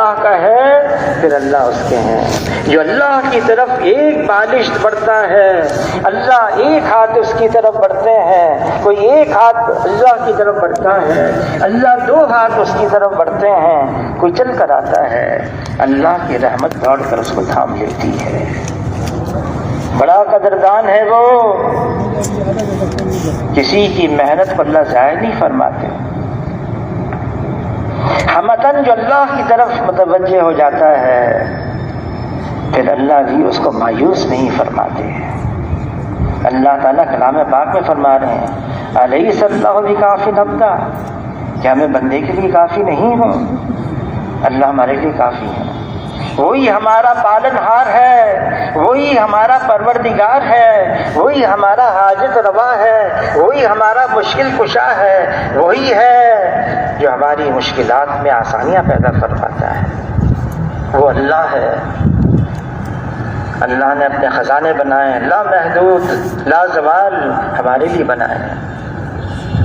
اللہ کا ہے پھر اللہ اس کے ہیں. جو اللہ کی طرف ایک بالشت بڑھتا ہے اللہ ایک ہاتھ اس کی طرف بڑھتے ہیں. کوئی ایک ہاتھ اللہ کی طرف بڑھتا ہے اللہ دو ہاتھ اس کی طرف بڑھتے ہیں. کوئی چل کر آتا ہے اللہ کی رحمت دوڑ کر اس کو تھام لیتی ہے. بڑا قدردان ہے وہ. کسی کی محنت کو اللہ ضائع نہیں فرماتے. ہمتن جو اللہ کی طرف متوجہ ہو جاتا ہے پھر اللہ بھی اس کو مایوس نہیں فرماتے. اللہ تعالیٰ کلام پاک میں فرما رہے ہیں الیس اللہ بکاف عبدا، کیا میں بندے کے لیے کافی نہیں ہوں؟ اللہ ہمارے لیے کافی ہے. وہی ہمارا پالن ہار ہے، وہی ہمارا پروردگار ہے، وہی ہمارا حاجت روا ہے، وہی ہمارا مشکل کشا ہے، وہی ہے جو ہماری مشکلات میں آسانیاں پیدا فرماتا ہے. وہ اللہ ہے. اللہ نے اپنے خزانے بنائے لا محدود لا زوال ہمارے لیے بنائے.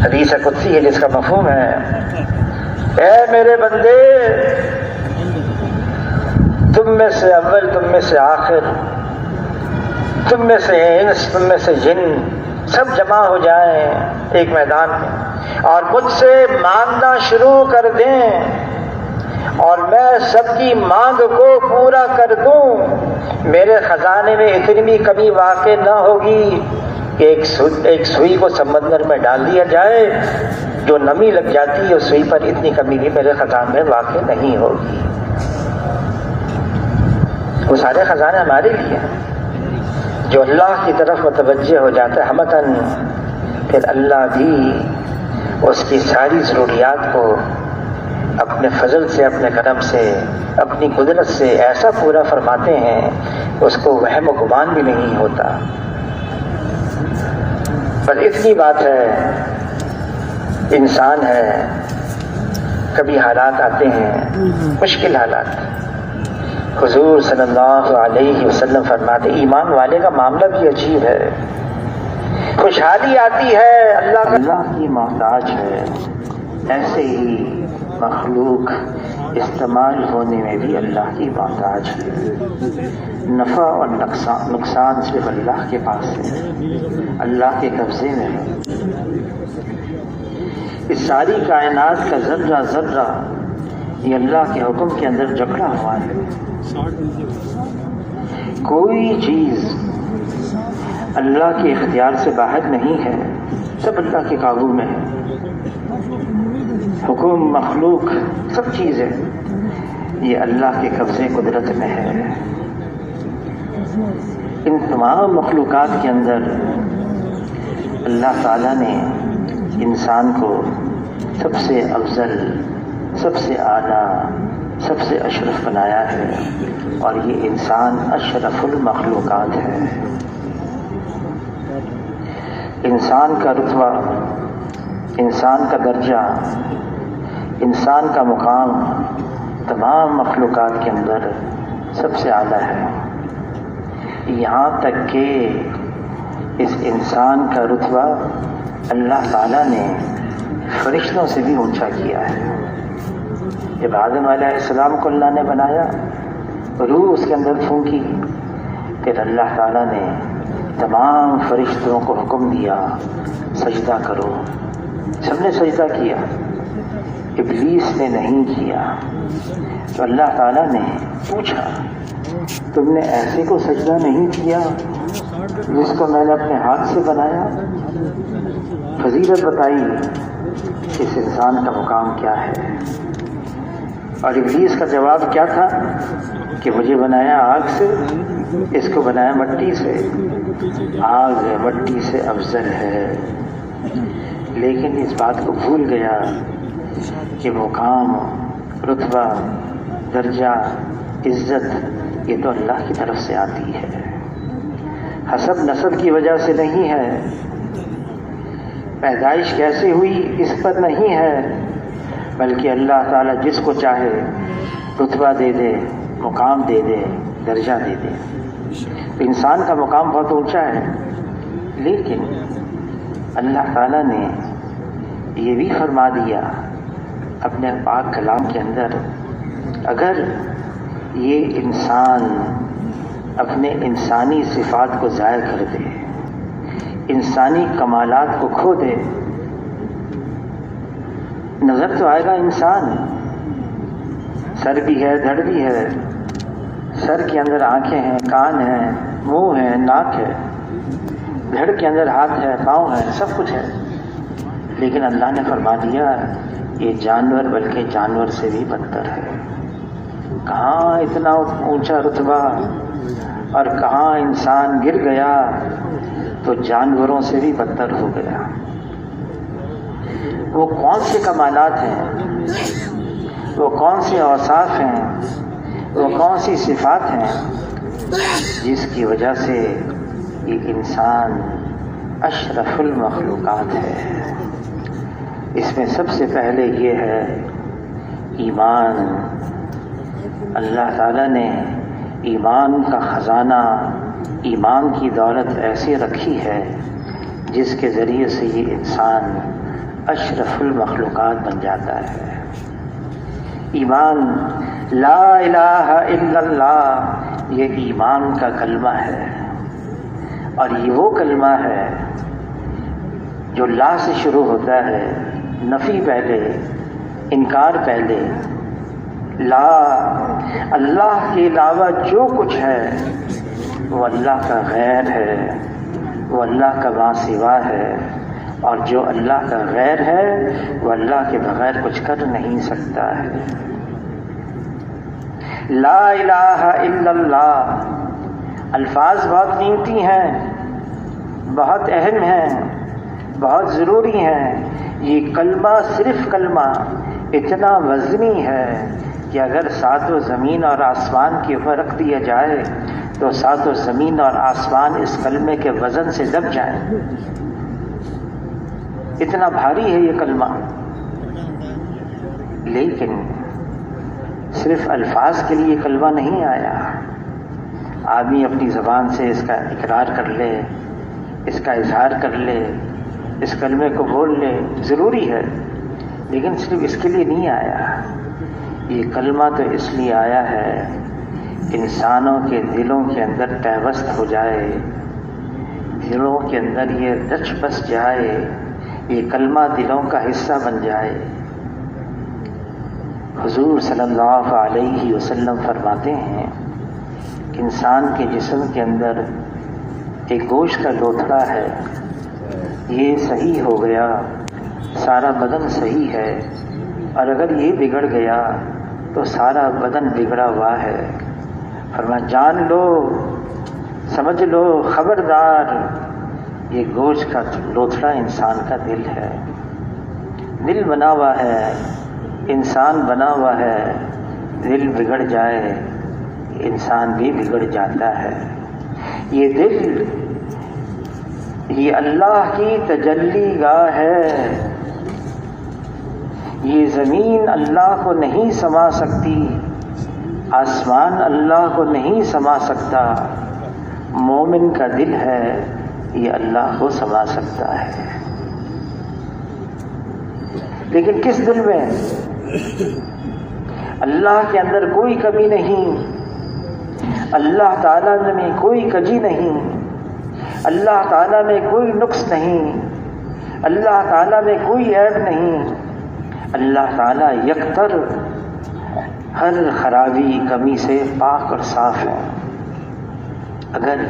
حدیث قدسی ہے جس کا مفہوم ہے اے میرے بندے تم میں سے اول، تم میں سے آخر، تم میں سے انس، تم میں سے جن سب جمع ہو جائیں ایک میدان میں اور مجھ سے مانگنا شروع کر دیں اور میں سب کی مانگ کو پورا کر دوں. میرے خزانے میں اتنی بھی کمی واقع نہ ہوگی کہ ایک سوئی کو سمندر میں ڈال دیا جائے جو نمی لگ جاتی ہے اس سوئی پر اتنی کمی بھی میرے خزانے میں واقع نہیں ہوگی. وہ سارے خزانے ہمارے لیے ہیں. جو اللہ کی طرف متوجہ ہو جاتا ہے ہمتن پھر اللہ بھی اس کی ساری ضروریات کو اپنے فضل سے، اپنے کرم سے، اپنی قدرت سے ایسا پورا فرماتے ہیں اس کو وہم و گمان بھی نہیں ہوتا. پر اتنی بات ہے انسان ہے کبھی حالات آتے ہیں مشکل حالات. حضور صلی اللہ علیہ وسلم فرماتے ایمان والے کا معاملہ بھی عجیب ہے. خوشحالی آتی ہے اللہ کی محتاج ہے، ایسے ہی مخلوق استعمال ہونے میں بھی اللہ کی محتاج ہے. نفع اور نقصان صرف اللہ کے پاس ہے، اللہ کے قبضے میں ہے. اس ساری کائنات کا ذرہ ذرہ یہ اللہ کے حکم کے اندر جکڑا ہوا ہے. کوئی چیز اللہ کے اختیار سے باہر نہیں ہے، سب اللہ کے قابو میں ہے. حکم، مخلوق، سب چیزیں یہ اللہ کے قبضے قدرت میں ہے. ان تمام مخلوقات کے اندر اللہ تعالیٰ نے انسان کو سب سے افضل، سب سے اعلیٰ، سب سے اشرف بنایا ہے اور یہ انسان اشرف المخلوقات ہے. انسان کا رتبہ، انسان کا درجہ، انسان کا مقام تمام مخلوقات کے اندر سب سے اعلیٰ ہے. یہاں تک کہ اس انسان کا رتبہ اللہ تعالیٰ نے فرشتوں سے بھی اونچا کیا ہے. جب آدم علیہ السلام کو اللہ نے بنایا، روح اس کے اندر پھونکی، پھر اللہ تعالیٰ نے تمام فرشتوں کو حکم دیا سجدہ کرو. سب نے سجدہ کیا، ابلیس نے نہیں کیا. تو اللہ تعالیٰ نے پوچھا تم نے ایسے کو سجدہ نہیں کیا جس کو میں نے اپنے ہاتھ سے بنایا؟ فضیلت بتائی اس انسان کا مقام کیا ہے. اور ابلیس کا جواب کیا تھا کہ مجھے بنایا آگ سے، اس کو بنایا مٹی سے. آگ مٹی سے افضل ہے، لیکن اس بات کو بھول گیا کہ مقام، رتبہ، درجہ، عزت یہ تو اللہ کی طرف سے آتی ہے، حسب نسب کی وجہ سے نہیں ہے. پیدائش کیسے ہوئی اس پر نہیں ہے، بلکہ اللہ تعالیٰ جس کو چاہے رتبہ دے دے، مقام دے دے، درجہ دے دے. انسان کا مقام بہت اونچا ہے، لیکن اللہ تعالیٰ نے یہ بھی فرما دیا اپنے پاک کلام کے اندر اگر یہ انسان اپنے انسانی صفات کو ضائع کر دے، انسانی کمالات کو کھو دے، نظر تو آئے گا انسان، سر بھی ہے، دھڑ بھی ہے، سر کے اندر آنکھیں ہیں، کان ہیں، منہ ہے، ناک ہے، دھڑ کے اندر ہاتھ ہے، پاؤں ہے، سب کچھ ہے، لیکن اللہ نے فرما دیا یہ جانور بلکہ جانور سے بھی بدتر ہے۔ کہاں اتنا اونچا رتبہ، اور کہاں انسان گر گیا تو جانوروں سے بھی بدتر ہو گیا۔ وہ کون سے کمالات ہیں، وہ کون سے اوصاف ہیں، وہ کون سی صفات ہیں جس کی وجہ سے یہ انسان اشرف المخلوقات ہے؟ اس میں سب سے پہلے یہ ہے ایمان۔ اللہ تعالیٰ نے ایمان کا خزانہ، ایمان کی دولت ایسی رکھی ہے جس کے ذریعے سے یہ انسان اشرف المخلوقات بن جاتا ہے۔ ایمان، لا الہ الا اللہ، یہ ایمان کا کلمہ ہے، اور یہ وہ کلمہ ہے جو لا سے شروع ہوتا ہے، نفی پہلے، انکار پہلے۔ لا، اللہ کے علاوہ جو کچھ ہے وہ اللہ کا غیر ہے، وہ اللہ کا ما سوا ہے، اور جو اللہ کا غیر ہے وہ اللہ کے بغیر کچھ کر نہیں سکتا ہے۔ لا الہ الا اللہ، الفاظ بہت قیمتی ہیں، بہت اہم ہیں، بہت ضروری ہیں۔ یہ کلمہ، صرف کلمہ اتنا وزنی ہے کہ اگر ساتوں زمین اور آسمان کے اوپر رکھ دیا جائے تو ساتوں زمین اور آسمان اس کلمے کے وزن سے دب جائیں۔ اتنا بھاری ہے یہ کلمہ، لیکن صرف الفاظ کے لیے کلمہ نہیں آیا۔ آدمی اپنی زبان سے اس کا اقرار کر لے، اس کا اظہار کر لے، اس کلمے کو بول لے، ضروری ہے، لیکن صرف اس کے لیے نہیں آیا۔ یہ کلمہ تو اس لیے آیا ہے انسانوں کے دلوں کے اندر پیوست ہو جائے، دلوں کے اندر یہ رچ بس جائے، یہ کلمہ دلوں کا حصہ بن جائے۔ حضور صلی اللہ علیہ وسلم فرماتے ہیں کہ انسان کے جسم کے اندر ایک گوشت کا لوتھڑا ہے، یہ صحیح ہو گیا سارا بدن صحیح ہے، اور اگر یہ بگڑ گیا تو سارا بدن بگڑا ہوا ہے۔ فرمایا جان لو، سمجھ لو، خبردار، یہ گوشت کا لوتھڑا انسان کا دل ہے۔ دل بنا ہوا ہے، انسان بنا ہوا ہے، دل بگڑ جائے انسان بھی بگڑ جاتا ہے۔ یہ دل، یہ اللہ کی تجلی گاہ ہے، یہ زمین اللہ کو نہیں سما سکتی، آسمان اللہ کو نہیں سما سکتا، مومن کا دل ہے یہ اللہ کو سما سکتا ہے۔ لیکن کس دل میں؟ اللہ کے اندر کوئی کمی نہیں، اللہ تعالیٰ میں کوئی کجی نہیں، اللہ تعالیٰ میں کوئی نقص نہیں، اللہ تعالیٰ میں کوئی عیب نہیں، اللہ تعالیٰ یکتر ہر خرابی کمی سے پاک اور صاف ہے۔ اگر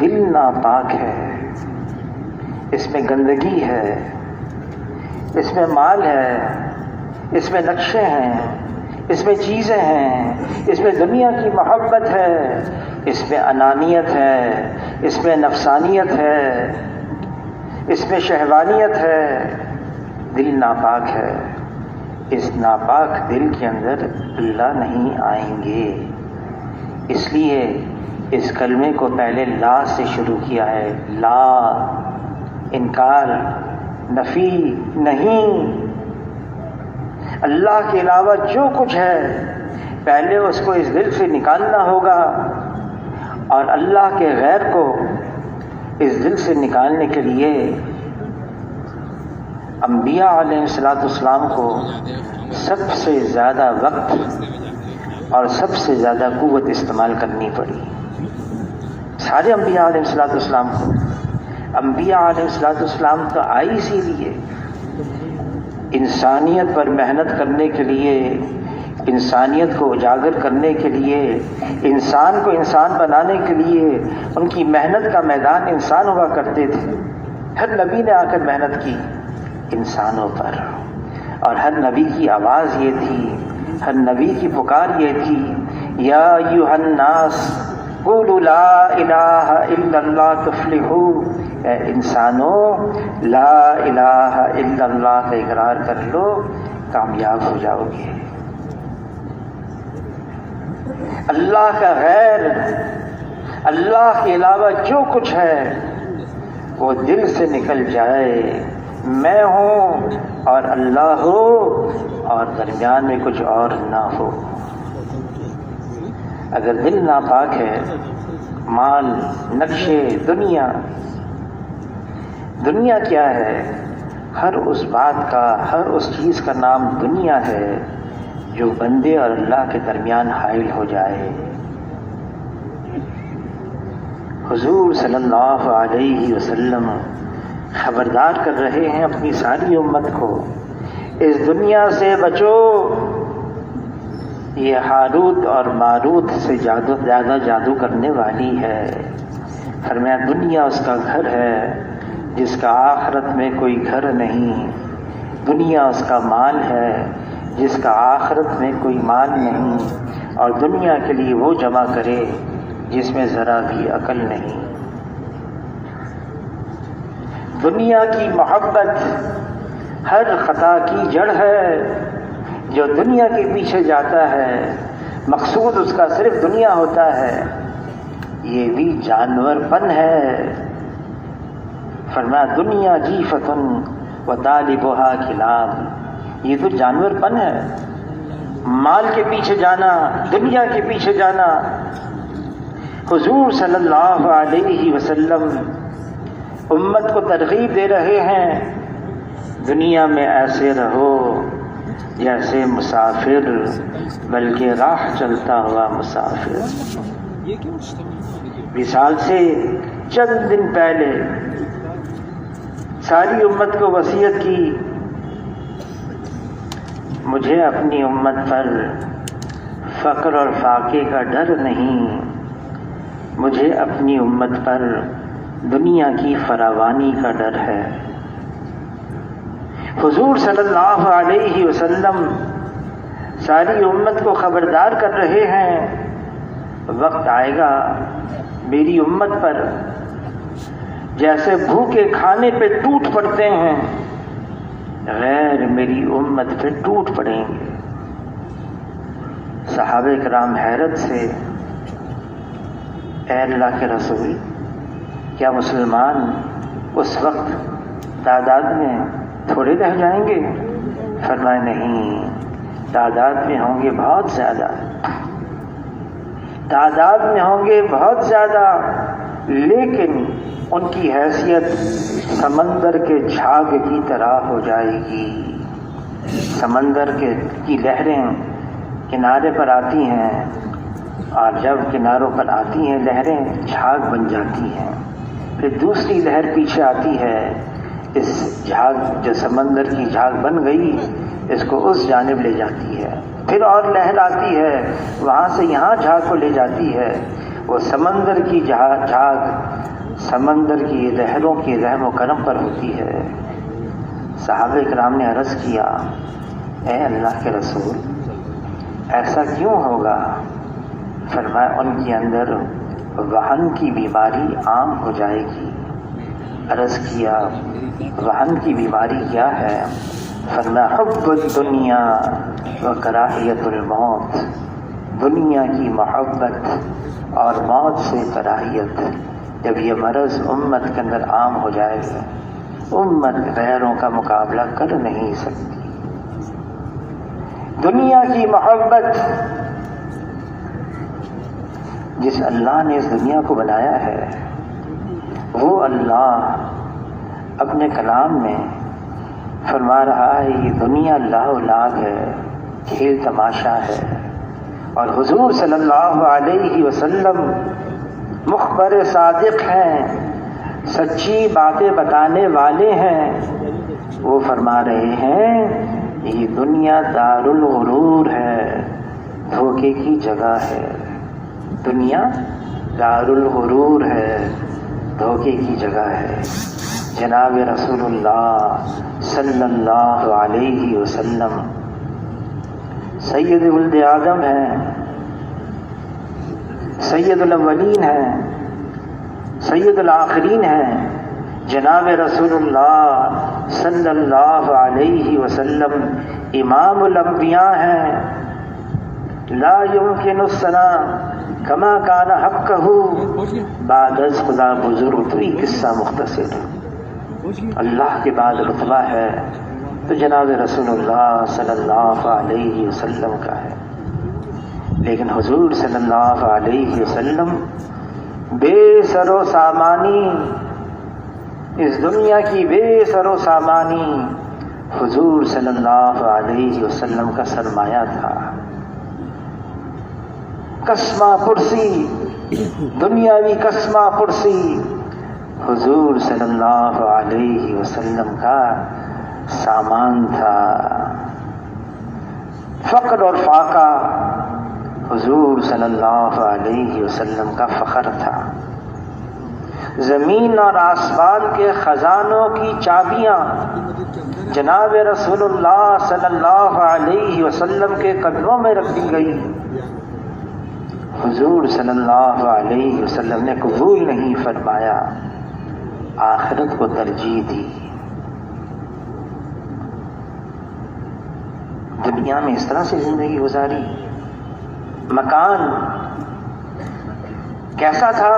دل ناپاک ہے، اس میں گندگی ہے، اس میں مال ہے، اس میں نقشے ہیں، اس میں چیزیں ہیں، اس میں دنیا کی محبت ہے، اس میں انانیت ہے، اس میں نفسانیت ہے، اس میں شہوانیت ہے، دل ناپاک ہے، اس ناپاک دل کے اندر اللہ نہیں آئیں گے۔ اس لیے اس کلمے کو پہلے لا سے شروع کیا ہے۔ لا، انکار، نفی، نہیں، اللہ کے علاوہ جو کچھ ہے پہلے اس کو اس دل سے نکالنا ہوگا، اور اللہ کے غیر کو اس دل سے نکالنے کے لیے انبیاء علیہ الصلوۃ والسلام کو سب سے زیادہ وقت اور سب سے زیادہ قوت استعمال کرنی پڑی سارے انبیاء علیہ الصلوۃ والسلام کو. انبیاء علیہ الصلوۃ والسلام تو آئی اسی لیے انسانیت پر محنت کرنے کے لیے، انسانیت کو اجاگر کرنے کے لیے، انسان کو انسان بنانے کے لیے. ان کی محنت کا میدان انسان ہوا کرتے تھے. ہر نبی نے آ کر محنت کی انسانوں پر، اور ہر نبی کی آواز یہ تھی، ہر نبی کی پکار یہ تھی، یا ایھا الناس قولوا لا الہ الا اللہ تفلحوا. اے انسانوں، لا الہ الا اللہ کا اقرار کر لو، کامیاب ہو جاؤ گے. اللہ کا غیر، اللہ کے علاوہ جو کچھ ہے وہ دل سے نکل جائے. میں ہوں اور اللہ ہو، اور درمیان میں کچھ اور نہ ہو. اگر دل ناپاک ہے، مال، نقشے، دنیا کیا ہے؟ ہر اس بات کا، ہر اس چیز کا نام دنیا ہے جو بندے اور اللہ کے درمیان حائل ہو جائے. حضور صلی اللہ علیہ وسلم خبردار کر رہے ہیں اپنی ساری امت کو، اس دنیا سے بچو، یہ ہاروت اور ماروت سے زیادہ جادو کرنے والی ہے. فرمایا دنیا اس کا گھر ہے جس کا آخرت میں کوئی گھر نہیں. دنیا اس کا مال ہے جس کا آخرت میں کوئی مال نہیں. اور دنیا کے لیے وہ جمع کرے جس میں ذرا بھی عقل نہیں. دنیا کی محبت ہر خطا کی جڑ ہے. جو دنیا کے پیچھے جاتا ہے، مقصود اس کا صرف دنیا ہوتا ہے، یہ بھی جانور پن ہے. فرمایا دنیا جیفتن و طالبها کلاب. یہ تو جانور پن ہے، مال کے پیچھے جانا، دنیا کے پیچھے جانا. حضور صلی اللہ علیہ وسلم امت کو ترغیب دے رہے ہیں، دنیا میں ایسے رہو جیسے مسافر، بلکہ راہ چلتا ہوا مسافر. وصال سے چند دن پہلے ساری امت کو وصیت کی، مجھے اپنی امت پر فقر اور فاقے کا ڈر نہیں، مجھے اپنی امت پر دنیا کی فراوانی کا ڈر ہے. حضور صلی اللہ علیہ وسلم ساری امت کو خبردار کر رہے ہیں، وقت آئے گا میری امت پر جیسے بھوکے کھانے پہ ٹوٹ پڑتے ہیں، غیر میری امت پہ ٹوٹ پڑیں گے. صحابہ کرام حیرت سے، اے اللہ کے رسول، کیا مسلمان اس وقت تعداد میں تھوڑے رہ جائیں گے؟ فرمایا نہیں، تعداد میں ہوں گے بہت زیادہ، تعداد میں ہوں گے بہت زیادہ، لیکن ان کی حیثیت سمندر کے جھاگ کی طرح ہو جائے گی. سمندر کی لہریں کنارے پر آتی ہیں، اور جب کناروں پر آتی ہیں لہریں جھاگ بن جاتی ہیں، پھر دوسری لہر پیچھے آتی ہے، اس جھاگ جو سمندر کی جھاگ بن گئی اس کو اس جانب لے جاتی ہے، پھر اور لہر آتی ہے وہاں سے یہاں جھاگ کو لے جاتی ہے. وہ سمندر کی جھاگ سمندر کی لہروں کی رحم و کرم پر ہوتی ہے. صحابہ کرام نے عرض کیا، اے اللہ کے رسول ایسا کیوں ہوگا؟ فرمایا ان کے اندر وہن کی بیماری عام ہو جائے گی. عرض کیا وہن کی بیماری کیا ہے؟ فرمایا حب الدنیا و کراہیت الموت. دنیا کی محبت اور موت سے کراہیت. جب یہ مرض امت کے اندر عام ہو جائے گا، امت غیروں کا مقابلہ کر نہیں سکتی. دنیا کی محبت، جس اللہ نے اس دنیا کو بنایا ہے وہ اللہ اپنے کلام میں فرما رہا ہے یہ دنیا لاہ و لاگ ہے، کھیل تماشا ہے، اور حضور صلی اللہ علیہ وسلم مخبر صادق ہیں، سچی باتیں بتانے والے ہیں۔ وہ فرما رہے ہیں یہ دنیا دار الغرور ہے، دھوکے کی جگہ ہے۔ دنیا دار الغرور ہے، دھوکے کی جگہ ہے۔ جناب رسول اللہ صلی اللہ علیہ وسلم سید ولد آدم ہیں، سید الاولین ہیں، سید الآخرین ہیں۔ جناب رسول اللہ صلی اللہ علیہ وسلم امام الانبیاء ہیں۔ لا يمكن الثنا کما کان حقہ بعد از خدا بزرگ، تو یہ قصہ مختصر اللہ کے بعد رتبہ ہے تو جناب رسول اللہ صلی اللہ علیہ وسلم کا ہے۔ لیکن حضور صلی اللہ علیہ وسلم بے سر و سامانی، اس دنیا کی بے سر و سامانی حضور صلی اللہ علیہ وسلم کا سرمایہ تھا۔ قسمہ پرسی، دنیاوی قسمہ پرسی حضور صلی اللہ علیہ وسلم کا سامان تھا۔ فقر اور فاقہ حضور صلی اللہ علیہ وسلم کا فخر تھا۔ زمین اور آسمان کے خزانوں کی چابیاں جناب رسول اللہ صلی اللہ علیہ وسلم کے قدموں میں رکھ دی گئی۔ حضور صلی اللہ علیہ وسلم نے قبول نہیں فرمایا، آخرت کو ترجیح دی۔ دنیا میں اس طرح سے زندگی گزاری۔ مکان کیسا تھا؟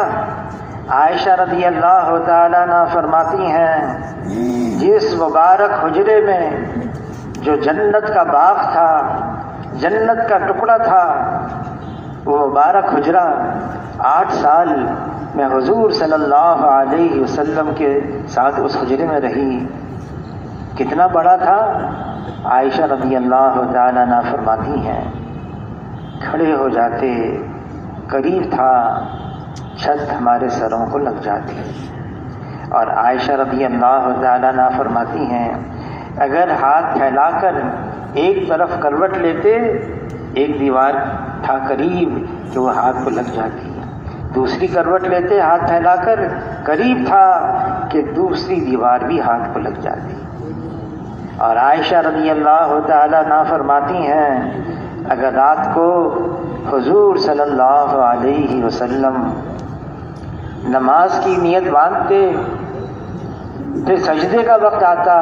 عائشہ رضی اللہ تعالیٰ عنہا فرماتی ہیں جس مبارک حجرے میں جو جنت کا باغ تھا، جنت کا ٹکڑا تھا، وہ مبارک حجرہ 8 سال میں حضور صلی اللہ علیہ وسلم کے ساتھ اس حجرے میں رہی۔ کتنا بڑا تھا؟ عائشہ رضی اللہ تعالیٰ عنہا فرماتی ہیں کھڑے ہو جاتے، قریب تھا چھت ہمارے سروں کو لگ جاتی۔ اور عائشہ رضی اللہ تعالیٰ عنہا فرماتی ہیں اگر ہاتھ پھیلا کر ایک طرف کروٹ لیتے، ایک دیوار تھا قریب کہ وہ ہاتھ کو لگ جاتی، دوسری کروٹ لیتے ہاتھ پھیلا کر، قریب تھا کہ دوسری دیوار بھی ہاتھ کو لگ جاتی۔ اور عائشہ رضی اللہ تعالیٰ عنہا فرماتی ہیں اگر رات کو حضور صلی اللہ علیہ وسلم نماز کی نیت باندھتے، پھر سجدے کا وقت آتا،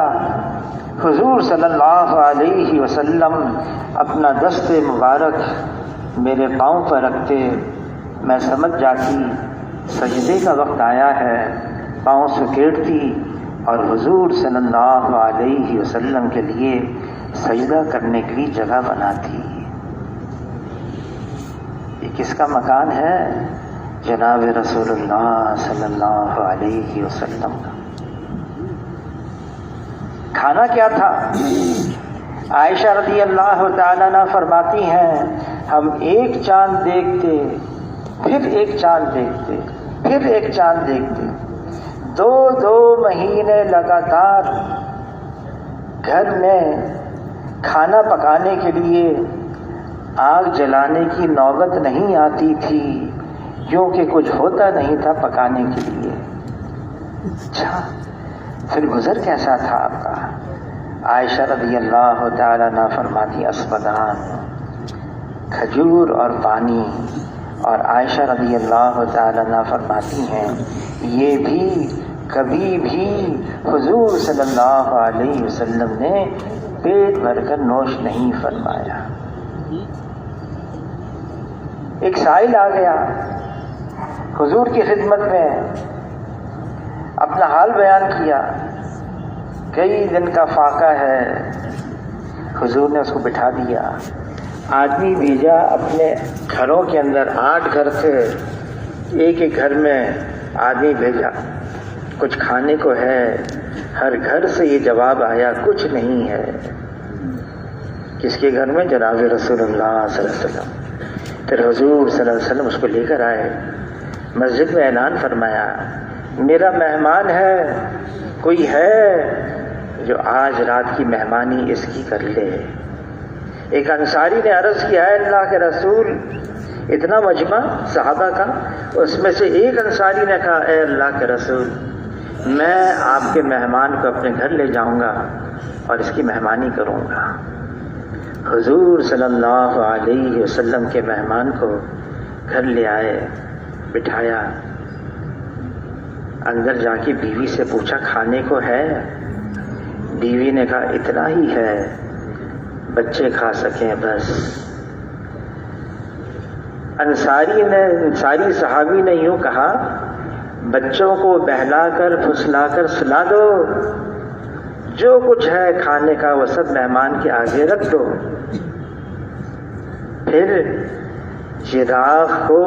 حضور صلی اللہ علیہ وسلم اپنا دست مبارک میرے پاؤں پر رکھتے، میں سمجھ جاتی سجدے کا وقت آیا ہے، پاؤں سکیڑتی اور حضور صلی اللہ علیہ وسلم کے لیے سجدہ کرنے کے لیے جگہ بناتی۔ یہ کس کا مکان ہے؟ جناب رسول اللہ صلی اللہ علیہ وسلم کا۔ کھانا کیا تھا؟ عائشہ رضی اللہ تعالیٰ عنہ فرماتی ہیں ہم ایک چاند دیکھتے، پھر ایک چاند دیکھتے، پھر ایک چاند دیکھتے، 2 مہینے لگاتار گھر میں کھانا پکانے کے لیے آگ جلانے کی نوبت نہیں آتی تھی کیونکہ کچھ ہوتا نہیں تھا پکانے کے لیے۔ اچھا پھر گزر کیسا تھا آپ کا؟ عائشہ رضی اللہ تعالیٰ عنہ فرماتی اسودان، کھجور اور پانی۔ اور عائشہ رضی اللہ تعالیٰ عنہ فرماتی ہیں یہ بھی کبھی بھی حضور صلی اللہ علیہ وسلم نے پیٹ بھر کر نوش نہیں فرمایا۔ ایک سائل آ گیا حضور کی خدمت میں، اپنا حال بیان کیا، کئی دن کا فاقہ ہے۔ حضور نے اس کو بٹھا دیا، آدمی بھیجا اپنے گھروں کے اندر، 8 گھر تھے، ایک ایک گھر میں آدمی بھیجا، کچھ کھانے کو ہے ہر گھر سے یہ جواب آیا کچھ نہیں ہے. کس کے گھر میں؟ جناب رسول اللہ صلی اللہ علیہ وسلم. پھر حضور صلی اللہ علیہ وسلم اس کو لے کر آئے، مسجد میں اعلان فرمایا میرا مہمان ہے، کوئی ہے جو آج رات کی مہمانی اس کی کر لے. ایک انصاری نے عرض کیا ہے اللہ کے رسول، اتنا مجمع صحابہ کا، اس میں سے ایک انصاری نے کہا اے اللہ کے رسول میں آپ کے مہمان کو اپنے گھر لے جاؤں گا اور اس کی مہمانی کروں گا. حضور صلی اللہ علیہ وسلم کے مہمان کو گھر لے آئے، بٹھایا، اندر جا کے بیوی سے پوچھا کھانے کو ہے؟ بیوی نے کہا اتنا ہی ہے، بچے کھا سکیں بس. انصاری صحابی نے یوں کہا بچوں کو بہلا کر پھسلا کر سلا دو، جو کچھ ہے کھانے کا وہ سب مہمان کے آگے رکھ دو، پھر چراغ کو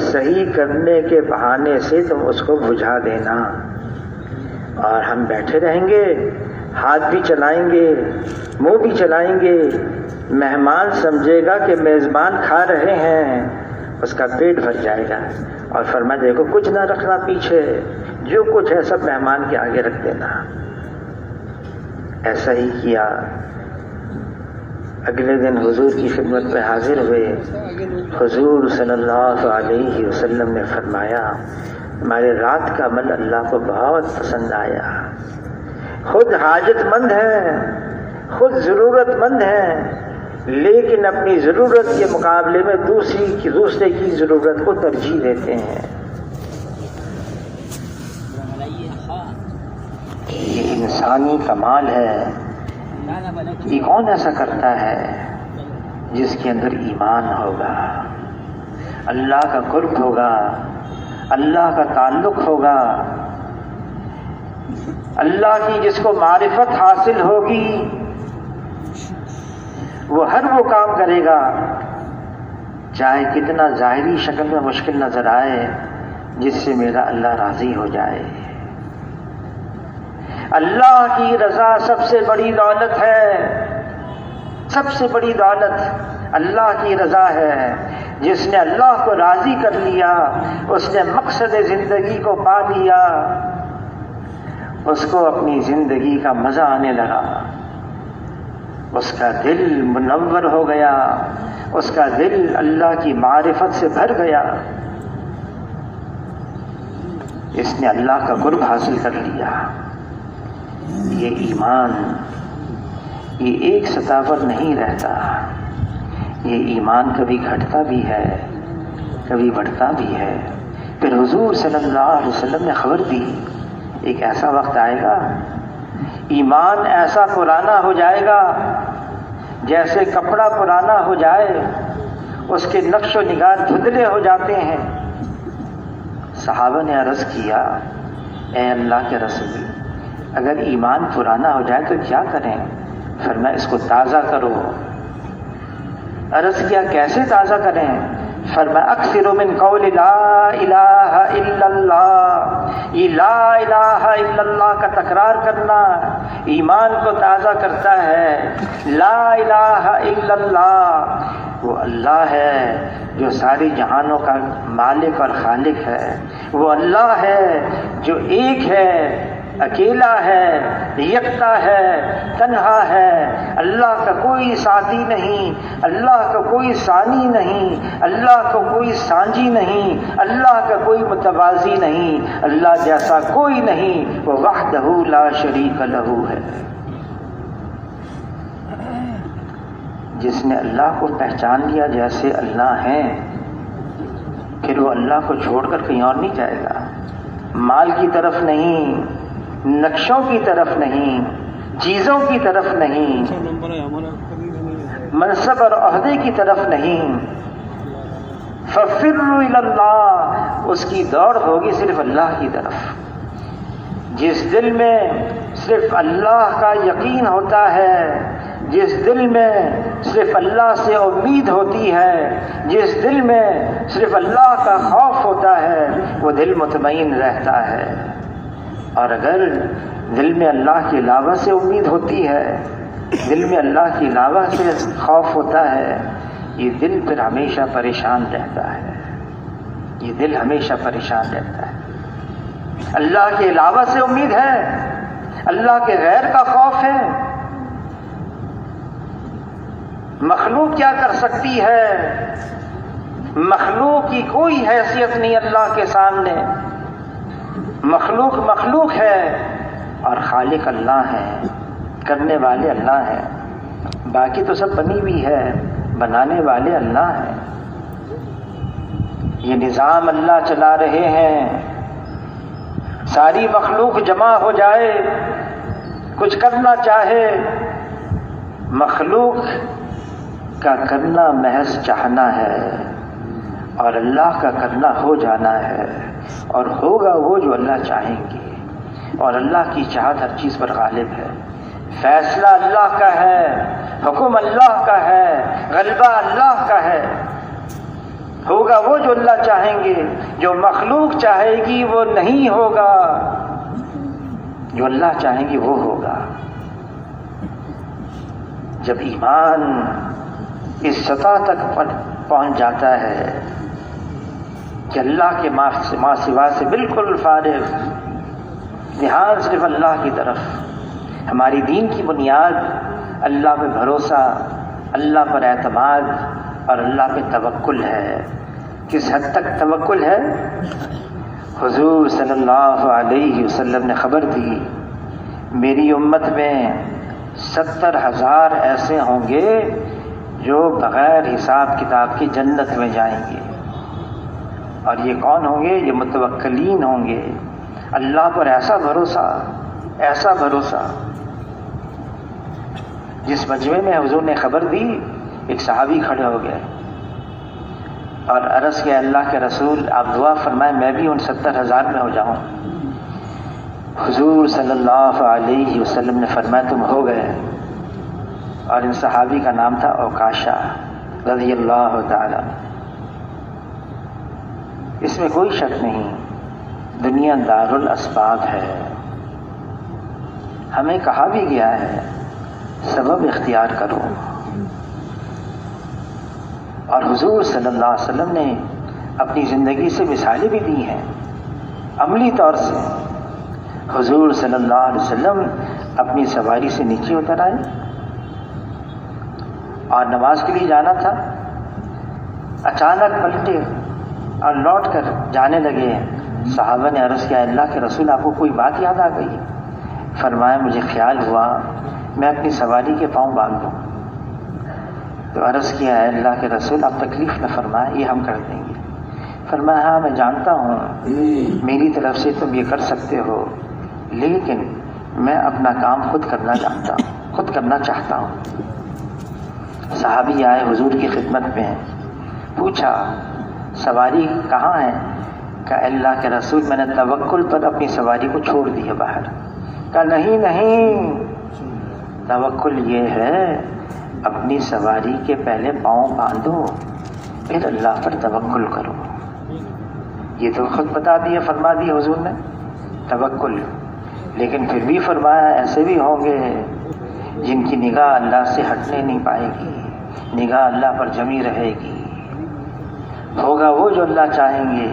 صحیح کرنے کے بہانے سے تم اس کو بجھا دینا، اور ہم بیٹھے رہیں گے، ہاتھ بھی چلائیں گے، منہ بھی چلائیں گے، مہمان سمجھے گا کہ میزبان کھا رہے ہیں، اس کا پیٹ بھر جائے گا. اور فرمایا دیکھو کچھ نہ رکھنا پیچھے، جو کچھ ہے سب مہمان کے آگے رکھ دینا. ایسا ہی کیا. اگلے دن حضور کی خدمت میں حاضر ہوئے. حضور صلی اللہ علیہ وسلم نے فرمایا ہمارے رات کا عمل اللہ کو بہت پسند آیا. خود حاجت مند ہیں، خود ضرورت مند ہیں، لیکن اپنی ضرورت کے مقابلے میں دوسرے کی ضرورت کو ترجیح دیتے ہیں. یہ انسانی کمال ہے. یہ کون ایسا کرتا ہے؟ جس کے اندر ایمان ہوگا، اللہ کا قرب ہوگا، اللہ کا تعلق ہوگا، اللہ کی جس کو معرفت حاصل ہوگی، وہ ہر وہ کام کرے گا چاہے کتنا ظاہری شکل میں مشکل نظر آئے، جس سے میرا اللہ راضی ہو جائے. اللہ کی رضا سب سے بڑی دولت ہے. سب سے بڑی دولت اللہ کی رضا ہے. جس نے اللہ کو راضی کر لیا اس نے مقصد زندگی کو پا لیا، اس کو اپنی زندگی کا مزہ آنے لگا، اس کا دل منور ہو گیا، اس کا دل اللہ کی معرفت سے بھر گیا. اس نے اللہ کا قرب حاصل کر لیا. یہ ایمان یہ ایک سطح پر نہیں رہتا. یہ ایمان کبھی گھٹتا بھی ہے، کبھی بڑھتا بھی ہے. پھر حضور صلی اللہ علیہ وسلم نے خبر دی ایک ایسا وقت آئے گا ایمان ایسا پرانا ہو جائے گا جیسے کپڑا پرانا ہو جائے، اس کے نقش و نگار دھندلے ہو جاتے ہیں. صحابہ نے عرض کیا اے اللہ کے رسول، اگر ایمان پرانا ہو جائے تو کیا کریں؟ فرمایا اس کو تازہ کرو. عرض کیا کیسے تازہ کریں؟ فرمایا اکثر من قول لا الہ الا اللہ. یہ لا الہ الا اللہ کا تکرار کرنا ایمان کو تازہ کرتا ہے. لا الہ الا اللہ، وہ اللہ ہے جو ساری جہانوں کا مالک اور خالق ہے. وہ اللہ ہے جو ایک ہے، اکیلا ہے، یکتا ہے، تنہا ہے. اللہ کا کوئی ساتھی نہیں، اللہ کا کوئی ثانی نہیں، اللہ کا کوئی سانجی نہیں، اللہ کا کوئی متوازی نہیں، اللہ جیسا کوئی نہیں. وہ وحدہ لا شریک لہ ہے. جس نے اللہ کو پہچان لیا جیسے اللہ ہیں، پھر وہ اللہ کو چھوڑ کر کہیں اور نہیں جائے گا. مال کی طرف نہیں، نقشوں کی طرف نہیں، چیزوں کی طرف نہیں، منصب اور عہدے کی طرف نہیں. ففروا الی اللہ، اس کی دوڑ ہوگی صرف اللہ کی طرف. جس دل میں صرف اللہ کا یقین ہوتا ہے، جس دل میں صرف اللہ سے امید ہوتی ہے، جس دل میں صرف اللہ کا خوف ہوتا ہے، وہ دل مطمئن رہتا ہے. اور اگر دل میں اللہ کے علاوہ سے امید ہوتی ہے، دل میں اللہ کے علاوہ سے خوف ہوتا ہے، یہ دل پھر ہمیشہ پریشان رہتا ہے، یہ دل ہمیشہ پریشان رہتا ہے۔ اللہ کے علاوہ سے امید ہے، اللہ کے غیر کا خوف ہے۔ مخلوق کیا کر سکتی ہے؟ مخلوق کی کوئی حیثیت نہیں اللہ کے سامنے۔ مخلوق مخلوق ہے اور خالق اللہ ہے، کرنے والے اللہ ہے۔ باقی تو سب بنی ہوئی ہے، بنانے والے اللہ ہیں۔ یہ نظام اللہ چلا رہے ہیں، ساری مخلوق جمع ہو جائے، کچھ کرنا چاہے، مخلوق کا کرنا محض چاہنا ہے اور اللہ کا کرنا ہو جانا ہے، اور ہوگا وہ جو اللہ چاہیں گے، اور اللہ کی چاہت ہر چیز پر غالب ہے۔ فیصلہ اللہ کا ہے، حکم اللہ کا ہے، غلبہ اللہ کا ہے۔ ہوگا وہ جو اللہ چاہیں گے، جو مخلوق چاہے گی وہ نہیں ہوگا، جو اللہ چاہیں گے وہ ہوگا۔ جب ایمان اس سطح تک پہنچ جاتا ہے کہ اللہ کے ماں سوا سے بالکل فارغ، دھیان صرف اللہ کی طرف، ہماری دین کی بنیاد اللہ پہ بھروسہ، اللہ پر اعتماد اور اللہ پہ توکل ہے۔ کس حد تک توکل ہے؟ حضور صلی اللہ علیہ وسلم نے خبر دی، میری امت میں 70,000 ایسے ہوں گے جو بغیر حساب کتاب کی جنت میں جائیں گے۔ اور یہ کون ہوں گے؟ یہ متوکلین ہوں گے، اللہ پر ایسا بھروسہ، ایسا بھروسہ۔ جس مجمع میں حضور نے خبر دی، ایک صحابی کھڑے ہو گئے اور عرض کیا، اللہ کے رسول آپ دعا فرمائیں میں بھی ان 70,000 میں ہو جاؤں۔ حضور صلی اللہ علیہ وسلم نے فرمایا تم ہو گئے۔ اور ان صحابی کا نام تھا عکاشہ رضی اللہ تعالی۔ اس میں کوئی شک نہیں، دنیا دار الاسباب ہے۔ ہمیں کہا بھی گیا ہے سبب اختیار کرو، اور حضور صلی اللہ علیہ وسلم نے اپنی زندگی سے مثالیں بھی دی ہیں عملی طور سے۔ حضور صلی اللہ علیہ وسلم اپنی سواری سے نیچے اتر آئے اور نماز کے لیے جانا تھا، اچانک پلٹے اور لوٹ کر جانے لگے۔ صحابہ نے عرض کیا، اللہ کے رسول آپ کو کوئی بات یاد آ گئی؟ فرمایا مجھے خیال ہوا میں اپنی سواری کے پاؤں باندھ دوں۔ تو عرض کیا ہے اللہ کے رسول آپ تکلیف نہ فرمائیں، یہ ہم کر دیں گے۔ فرمایا ہاں میں جانتا ہوں میری طرف سے تم یہ کر سکتے ہو، لیکن میں اپنا کام خود کرنا جانتا ہوں، خود کرنا چاہتا ہوں۔ صحابی آئے حضور کی خدمت میں، پوچھا سواری کہاں ہے؟ کہا اللہ کے رسول میں نے توکل پر اپنی سواری کو چھوڑ دیا باہر۔ کہا نہیں نہیں، توکل یہ ہے اپنی سواری کے پہلے پاؤں باندھو پھر اللہ پر توکل کرو۔ یہ تو خود بتا دیا، فرما دیا حضور نے توکل، لیکن پھر بھی فرمایا ایسے بھی ہوں گے جن کی نگاہ اللہ سے ہٹنے نہیں پائے گی، نگاہ اللہ پر جمی رہے گی۔ ہوگا وہ جو اللہ چاہیں گے۔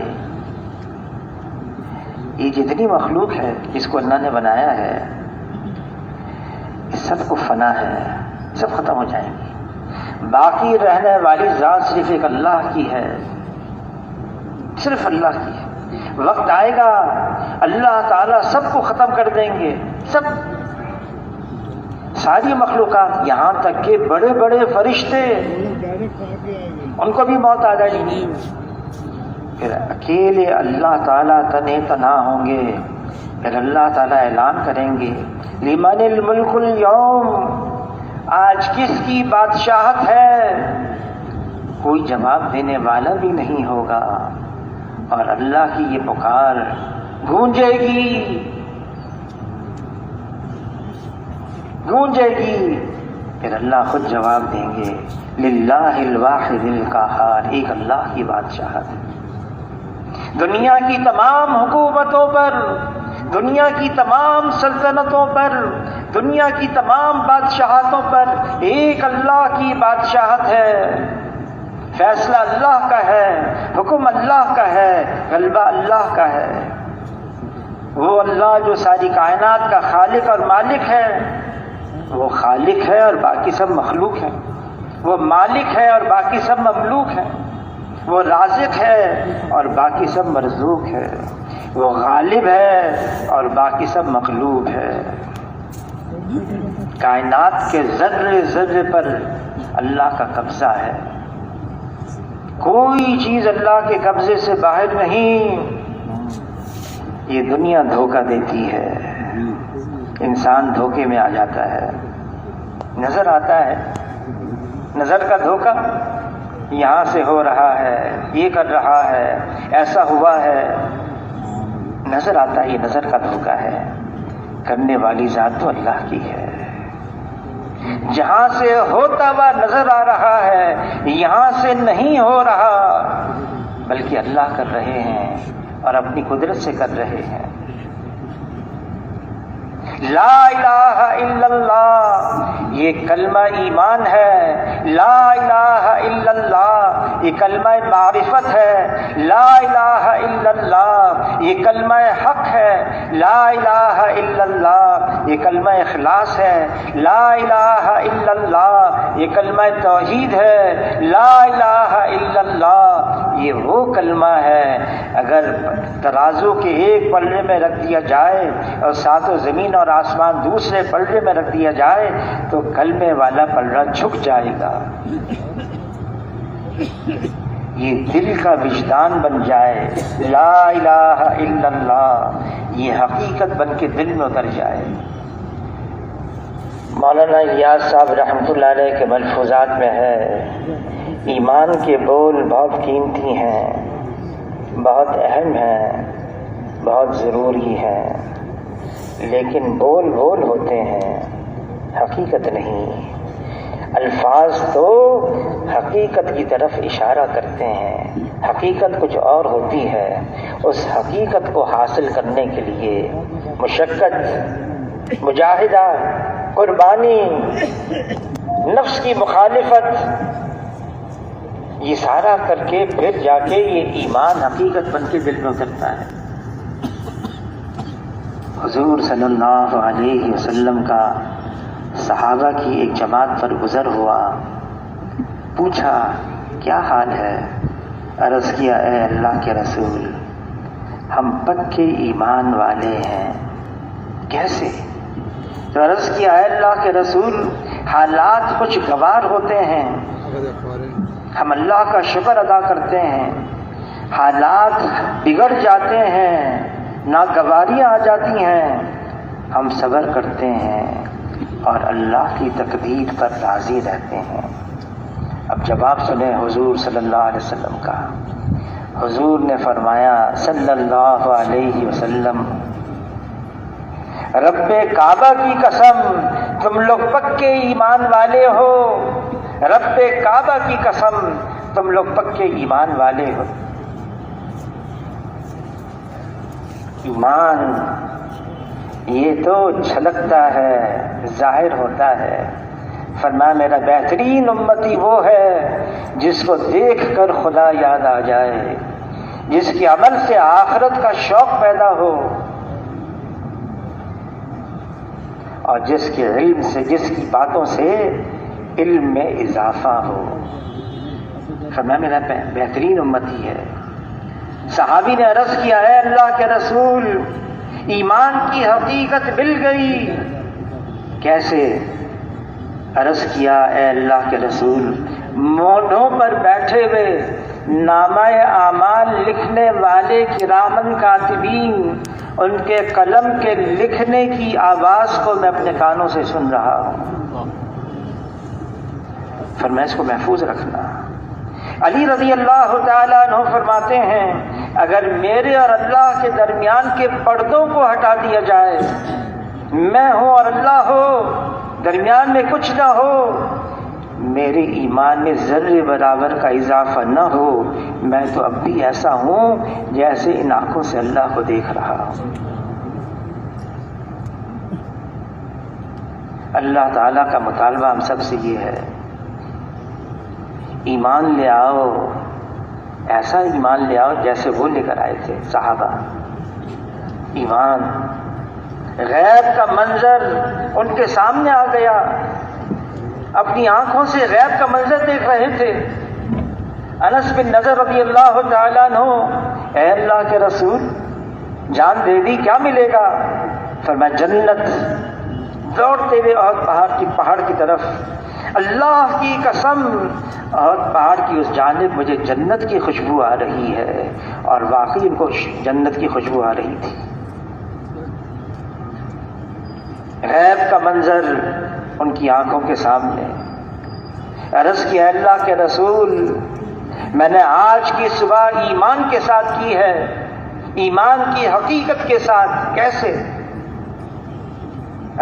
یہ جتنی مخلوق ہے جس کو اللہ نے بنایا ہے، اس سب کو فنا ہے، سب ختم ہو جائیں گی۔ باقی رہنے والی ذات صرف ایک اللہ کی ہے، صرف اللہ کی ہے۔ وقت آئے گا اللہ تعالیٰ سب کو ختم کر دیں گے، سب، ساری مخلوقات، یہاں تک کہ بڑے بڑے فرشتے ان کو بھی موت آ جائے گی۔ پھر اکیلے اللہ تعالیٰ تنہے تنہا ہوں گے۔ پھر اللہ تعالیٰ اعلان کریں گے لمن الملک اليوم، آج کس کی بادشاہت ہے؟ کوئی جواب دینے والا بھی نہیں ہوگا، اور اللہ کی یہ پکار گونجے گی، گونجے گی۔ پھر اللہ خود جواب دیں گے للہ الواحد القہار، ایک اللہ کی بادشاہت ہے۔ دنیا کی تمام حکومتوں پر، دنیا کی تمام سلطنتوں پر، دنیا کی تمام بادشاہتوں پر ایک اللہ کی بادشاہت ہے، فیصلہ اللہ کا ہے، حکم اللہ کا ہے، غلبہ اللہ کا ہے۔ وہ اللہ جو ساری کائنات کا خالق اور مالک ہے، وہ خالق ہے اور باقی سب مخلوق ہیں، وہ مالک ہے اور باقی سب مملوک ہیں، وہ رازق ہے اور باقی سب مرزوق ہے، وہ غالب ہے اور باقی سب مغلوب ہے۔ کائنات کے ذرے ذرے پر اللہ کا قبضہ ہے، کوئی چیز اللہ کے قبضے سے باہر نہیں۔ یہ دنیا دھوکہ دیتی ہے، انسان دھوکے میں آ جاتا ہے، نظر آتا ہے، نظر کا دھوکہ، یہاں سے ہو رہا ہے، یہ کر رہا ہے، ایسا ہوا ہے، نظر آتا ہے، یہ نظر کا دھوکہ ہے۔ کرنے والی ذات تو اللہ کی ہے۔ جہاں سے ہوتا ہوا نظر آ رہا ہے، یہاں سے نہیں ہو رہا، بلکہ اللہ کر رہے ہیں اور اپنی قدرت سے کر رہے ہیں۔ لا الہ الا اللہ یہ کلمہ ایمان ہے، لا الہ الا اللہ یہ کلمہ معرفت ہے، لا الہ الا اللہ یہ کلمہ حق ہے، لا الہ الا اللہ یہ کلمہ اخلاص ہے، لا الہ الا اللہ یہ کلمہ توحید ہے، لا الہ الا اللہ یہ وہ کلمہ ہے اگر ترازو کے ایک پلڑے میں رکھ دیا جائے اور ساتوں زمین اور آسمان دوسرے پلڑے میں رکھ دیا جائے تو کلمے والا پلڑا جھک جائے گا۔ یہ دل کا وجدان بن جائے، لا الہ الا اللہ یہ حقیقت بن کے دل میں اتر جائے۔ مولانا الیاس صاحب رحمۃ اللہ علیہ کے ملفوظات میں ہے، ایمان کے بول بہت قیمتی ہیں، بہت اہم ہیں، بہت ضروری ہیں، لیکن بول بول ہوتے ہیں، حقیقت نہیں۔ الفاظ تو حقیقت کی طرف اشارہ کرتے ہیں، حقیقت کچھ اور ہوتی ہے۔ اس حقیقت کو حاصل کرنے کے لیے مشقت، مجاہدہ، قربانی، نفس کی مخالفت، یہ سارا کر کے پھر جا کے یہ ایمان حقیقت بن کے دل میں اترتا ہے۔ حضور صلی اللہ علیہ وسلم کا صحابہ کی ایک جماعت پر گزر ہوا، پوچھا کیا حال ہے؟ عرض کیا اے اللہ کے رسول ہم پکے ایمان والے ہیں۔ کیسے؟ تو عرض کیا اے اللہ کے رسول حالات کچھ گوار ہوتے ہیں، ہم اللہ کا شکر ادا کرتے ہیں، حالات بگڑ جاتے ہیں، ناگواریاں آ جاتی ہیں، ہم صبر کرتے ہیں اور اللہ کی تقدیر پر راضی رہتے ہیں۔ اب جواب سنیں حضور صلی اللہ علیہ وسلم کا۔ حضور نے فرمایا صلی اللہ علیہ وسلم، رب کعبہ کی قسم تم لوگ پکے ایمان والے ہو، رب کعبہ کی قسم تم لوگ پکے ایمان والے ہو۔ ایمان یہ تو چھلکتا ہے، ظاہر ہوتا ہے۔ فرمایا میرا بہترین امتی وہ ہے جس کو دیکھ کر خدا یاد آ جائے، جس کے عمل سے آخرت کا شوق پیدا ہو، اور جس کے علم سے، جس کی باتوں سے علم میں اضافہ ہو۔ فرمایا میرا بہترین امتی ہے۔ صحابی نے عرض کیا ہے اللہ کے رسول ایمان کی حقیقت مل گئی، کیسے؟ عرض کیا اے اللہ کے رسول مونڈوں پر بیٹھے ہوئے نامہ اعمال لکھنے والے کرامن کاتبین، ان کے قلم کے لکھنے کی آواز کو میں اپنے کانوں سے سن رہا ہوں۔ فرمایا اس کو محفوظ رکھنا۔ علی رضی اللہ تعالیٰ عنہ فرماتے ہیں اگر میرے اور اللہ کے درمیان کے پردوں کو ہٹا دیا جائے، میں ہوں اور اللہ ہو، درمیان میں کچھ نہ ہو، میرے ایمان میں ذرے برابر کا اضافہ نہ ہو، میں تو اب بھی ایسا ہوں جیسے ان آنکھوں سے اللہ کو دیکھ رہا ہوں۔ اللہ تعالیٰ کا مطالبہ ہم سب سے یہ ہے، ایمان لے آؤ، ایسا ایمان لے آؤ جیسے وہ لے کر آئے تھے صحابہ۔ ایمان، غیب کا منظر ان کے سامنے آ گیا، اپنی آنکھوں سے غیب کا منظر دیکھ رہے تھے۔ انس بن نضر رضی اللہ تعالیٰ عنہ، اے اللہ کے رسول جان دے دی کیا ملے گا؟ فرمایا جنت۔ دوڑتے ہوئے احد پہاڑ کی طرف، اللہ کی قسم احد پہاڑ کی اس جانب مجھے جنت کی خوشبو آ رہی ہے، اور واقعی ان کو جنت کی خوشبو آ رہی تھی۔ غیب کا منظر ان کی آنکھوں کے سامنے۔ عرض کیا اللہ کے رسول میں نے آج کی صبح ایمان کے ساتھ کی ہے، ایمان کی حقیقت کے ساتھ۔ کیسے؟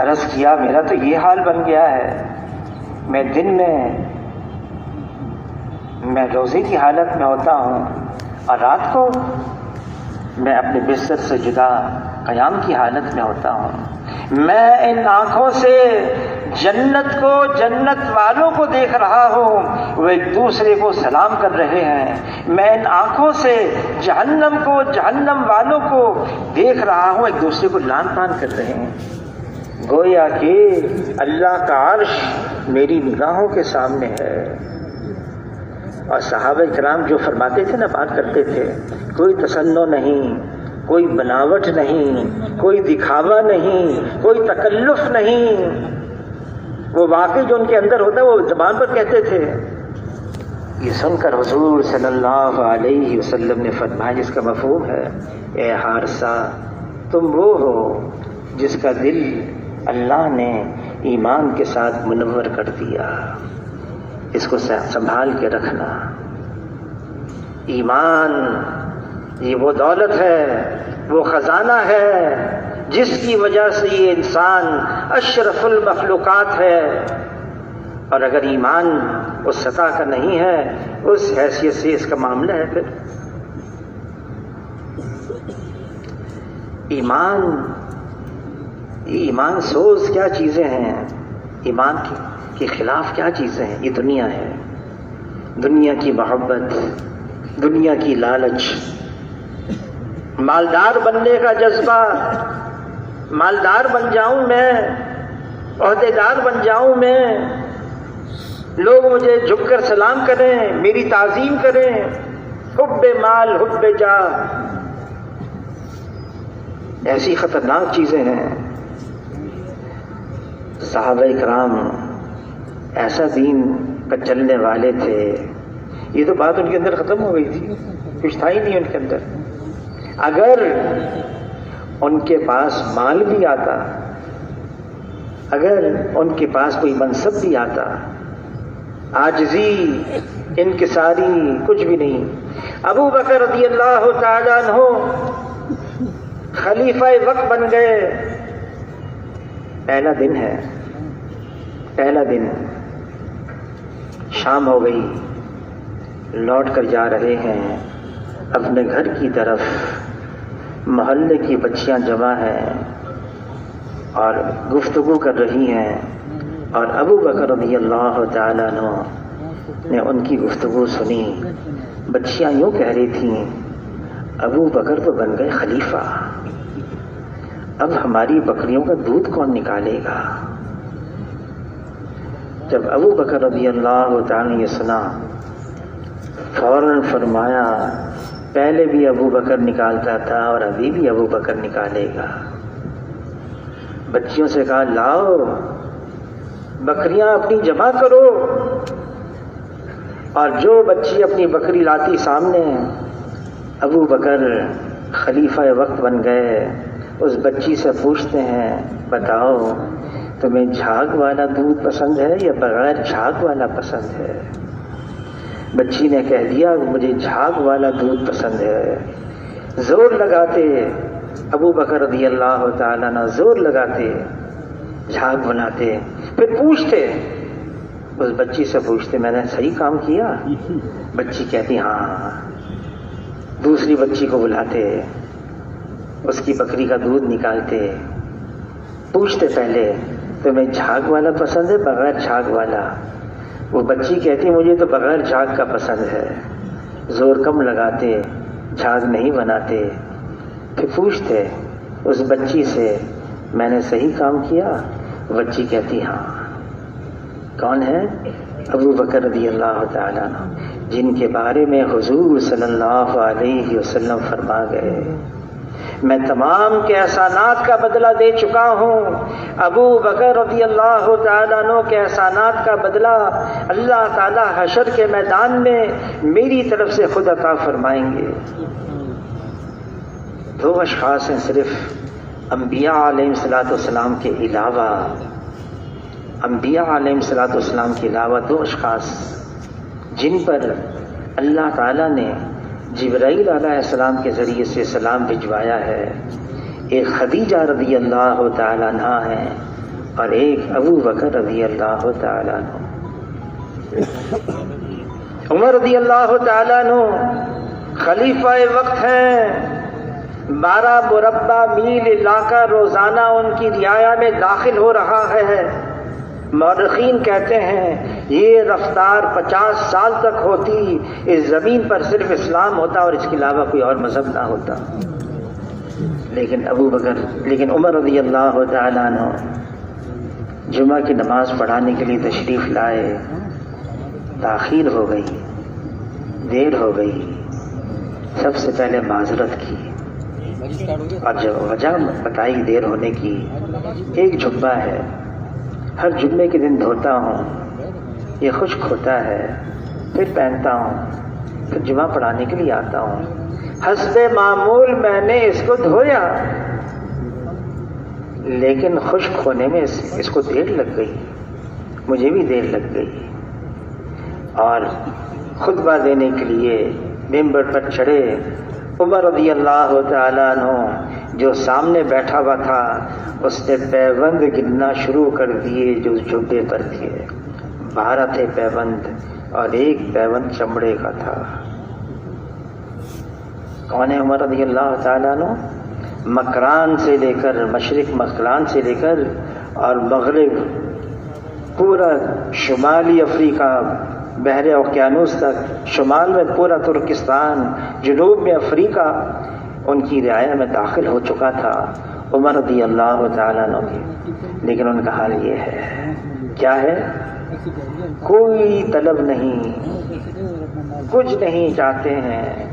عرض کیا میرا تو یہ حال بن گیا ہے، میں دن میں روزے کی حالت میں ہوتا ہوں، اور رات کو میں اپنے بستر سے جدا قیام کی حالت میں ہوتا ہوں۔ میں ان آنکھوں سے جنت کو، جنت والوں کو دیکھ رہا ہوں، وہ ایک دوسرے کو سلام کر رہے ہیں۔ میں ان آنکھوں سے جہنم کو، جہنم والوں کو دیکھ رہا ہوں، ایک دوسرے کو لعن طعن کر رہے ہیں۔ گویا کہ اللہ کا عرش میری نگاہوں کے سامنے ہے۔ اور صحابہ کرام جو فرماتے تھے نا، بات کرتے تھے، کوئی تصنع نہیں، کوئی بناوٹ نہیں، کوئی دکھاوا نہیں، کوئی تکلف نہیں، وہ واقعی جو ان کے اندر ہوتا ہے وہ زبان پر کہتے تھے۔ یہ سن کر حضور صلی اللہ علیہ وسلم نے فرمایا، جس کا مفہوم ہے، اے حارثہ تم وہ ہو جس کا دل اللہ نے ایمان کے ساتھ منور کر دیا، اس کو سنبھال کے رکھنا۔ ایمان یہ وہ دولت ہے، وہ خزانہ ہے جس کی وجہ سے یہ انسان اشرف المخلوقات ہے، اور اگر ایمان اس سطح کا نہیں ہے، اس حیثیت سے اس کا معاملہ ہے۔ پھر ایمان سوز کیا چیزیں ہیں، ایمان کے خلاف کیا چیزیں ہیں؟ یہ دنیا ہے، دنیا کی محبت، دنیا کی لالچ، مالدار بننے کا جذبہ، مالدار بن جاؤں میں، عہدے دار بن جاؤں میں، لوگ مجھے جھک کر سلام کریں، میری تعظیم کریں، حب مال، حب جاہ، ایسی خطرناک چیزیں ہیں۔ صحابہ کرام ایسا دین پر چلنے والے تھے، یہ تو بات ان کے اندر ختم ہو گئی تھی، کچھ تھا ہی نہیں ان کے اندر۔ اگر ان کے پاس مال بھی آتا، اگر ان کے پاس کوئی منصب بھی آتا، عاجزی، انکساری، کچھ بھی نہیں۔ ابو بکر رضی اللہ تعالیٰ عنہ خلیفہ وقت بن گئے۔ پہلا دن ہے، پہلا دن، شام ہو گئی، لوٹ کر جا رہے ہیں اپنے گھر کی طرف۔ محلے کی بچیاں جمع ہیں اور گفتگو کر رہی ہیں، اور ابو بکر رضی اللہ تعالیٰ عنہ نے ان کی گفتگو سنی۔ بچیاں یوں کہہ رہی تھیں، ابو بکر تو بن گئے خلیفہ، اب ہماری بکریوں کا دودھ کون نکالے گا؟ جب ابو بکر رضی اللہ تعالیٰ نے یہ سنا، فوراً فرمایا پہلے بھی ابو بکر نکالتا تھا اور ابھی بھی ابو بکر نکالے گا۔ بچیوں سے کہا لاؤ بکریاں اپنی جمع کرو، اور جو بچی اپنی بکری لاتی سامنے، ابو بکر خلیفہ وقت بن گئے۔ اس بچی سے پوچھتے ہیں بتاؤ تمہیں جھاگ والا دودھ پسند ہے یا بغیر جھاگ والا پسند ہے؟ بچی نے کہہ دیا مجھے جھاگ والا دودھ پسند ہے۔ زور لگاتے ابو بکر رضی اللہ تعالیٰ عنہ، زور لگاتے جھاگ بناتے، پھر پوچھتے، اس بچی سے پوچھتے میں نے صحیح کام کیا؟ بچی کہتی ہاں۔ دوسری بچی کو بلاتے، اس کی بکری کا دودھ نکالتے، پوچھتے پہلے تمہیں جھاگ والا پسند ہے بغیر جھاگ والا؟ وہ بچی کہتی مجھے تو بغیر جھاگ کا پسند ہے، زور کم لگاتے، جھاگ نہیں بناتے۔ پھر پوچھتے اس بچی سے میں نے صحیح کام کیا؟ بچی کہتی ہاں۔ کون ہے؟ ابو بکر رضی اللہ تعالیٰ عنہ، جن کے بارے میں حضور صلی اللہ علیہ وسلم فرما گئے میں تمام کے احسانات کا بدلہ دے چکا ہوں۔ ابو بکر رضی اللہ تعالیٰ عنہ کے احسانات کا بدلہ اللہ تعالیٰ حشر کے میدان میں میری طرف سے خود عطا فرمائیں گے۔ دو اشخاص ہیں صرف انبیاء علیہ السلام کے علاوہ، انبیاء علیہ السلام کے علاوہ دو اشخاص جن پر اللہ تعالیٰ نے جبرائیل علیہ السلام کے ذریعے سے سلام بھجوایا ہے۔ ایک خدیجہ رضی اللہ تعالیٰ عنہ ہے اور ایک ابو بکر رضی اللہ تعالیٰ عنہ۔ عمر رضی اللہ تعالیٰ عنہ خلیفہ وقت ہیں، 12 مربع میل علاقہ روزانہ ان کی رعایا میں داخل ہو رہا ہے۔ مورخین کہتے ہیں یہ رفتار 50 سال تک ہوتی، اس زمین پر صرف اسلام ہوتا اور اس کے علاوہ کوئی اور مذہب نہ ہوتا۔ لیکن عمر رضی اللہ تعالیٰ عنہ جمعہ کی نماز پڑھانے کے لیے تشریف لائے، تاخیر ہو گئی، دیر ہو گئی، سب سے پہلے معذرت کی اور جب وجہ بتائی دیر ہونے کی، ایک جبہ ہے ہر جمعے کے دن دھوتا ہوں، یہ خشک ہوتا ہے، پھر پہنتا ہوں، پھر جمعہ پڑھانے کے لیے آتا ہوں، حسب معمول میں نے اس کو دھویا، لیکن خشک ہونے میں اس کو دیر لگ گئی، مجھے بھی دیر لگ گئی۔ اور خطبہ دینے کے لیے ممبر پر چڑھے، عمر رضی اللہ تعالیٰ عنہ جو سامنے بیٹھا ہوا تھا اس نے پیوند گننا شروع کر دیے جو جبے پر تھے۔ 12 تھے پیوند اور ایک پیوند چمڑے کا تھا۔ کون ہے عمر رضی اللہ تعالیٰ عنہ؟ مکران سے لے کر مشرق مکران سے لے کر اور مغرب پورا شمالی افریقہ بحر اوقیانوس تک، شمال میں پورا ترکستان، جنوب میں افریقہ ان کی رعایا میں داخل ہو چکا تھا عمر رضی اللہ تعالیٰ عنہ کی۔ لیکن ان کا حال یہ ہے، کیا ہے؟ کوئی طلب نہیں، کچھ نہیں چاہتے ہیں،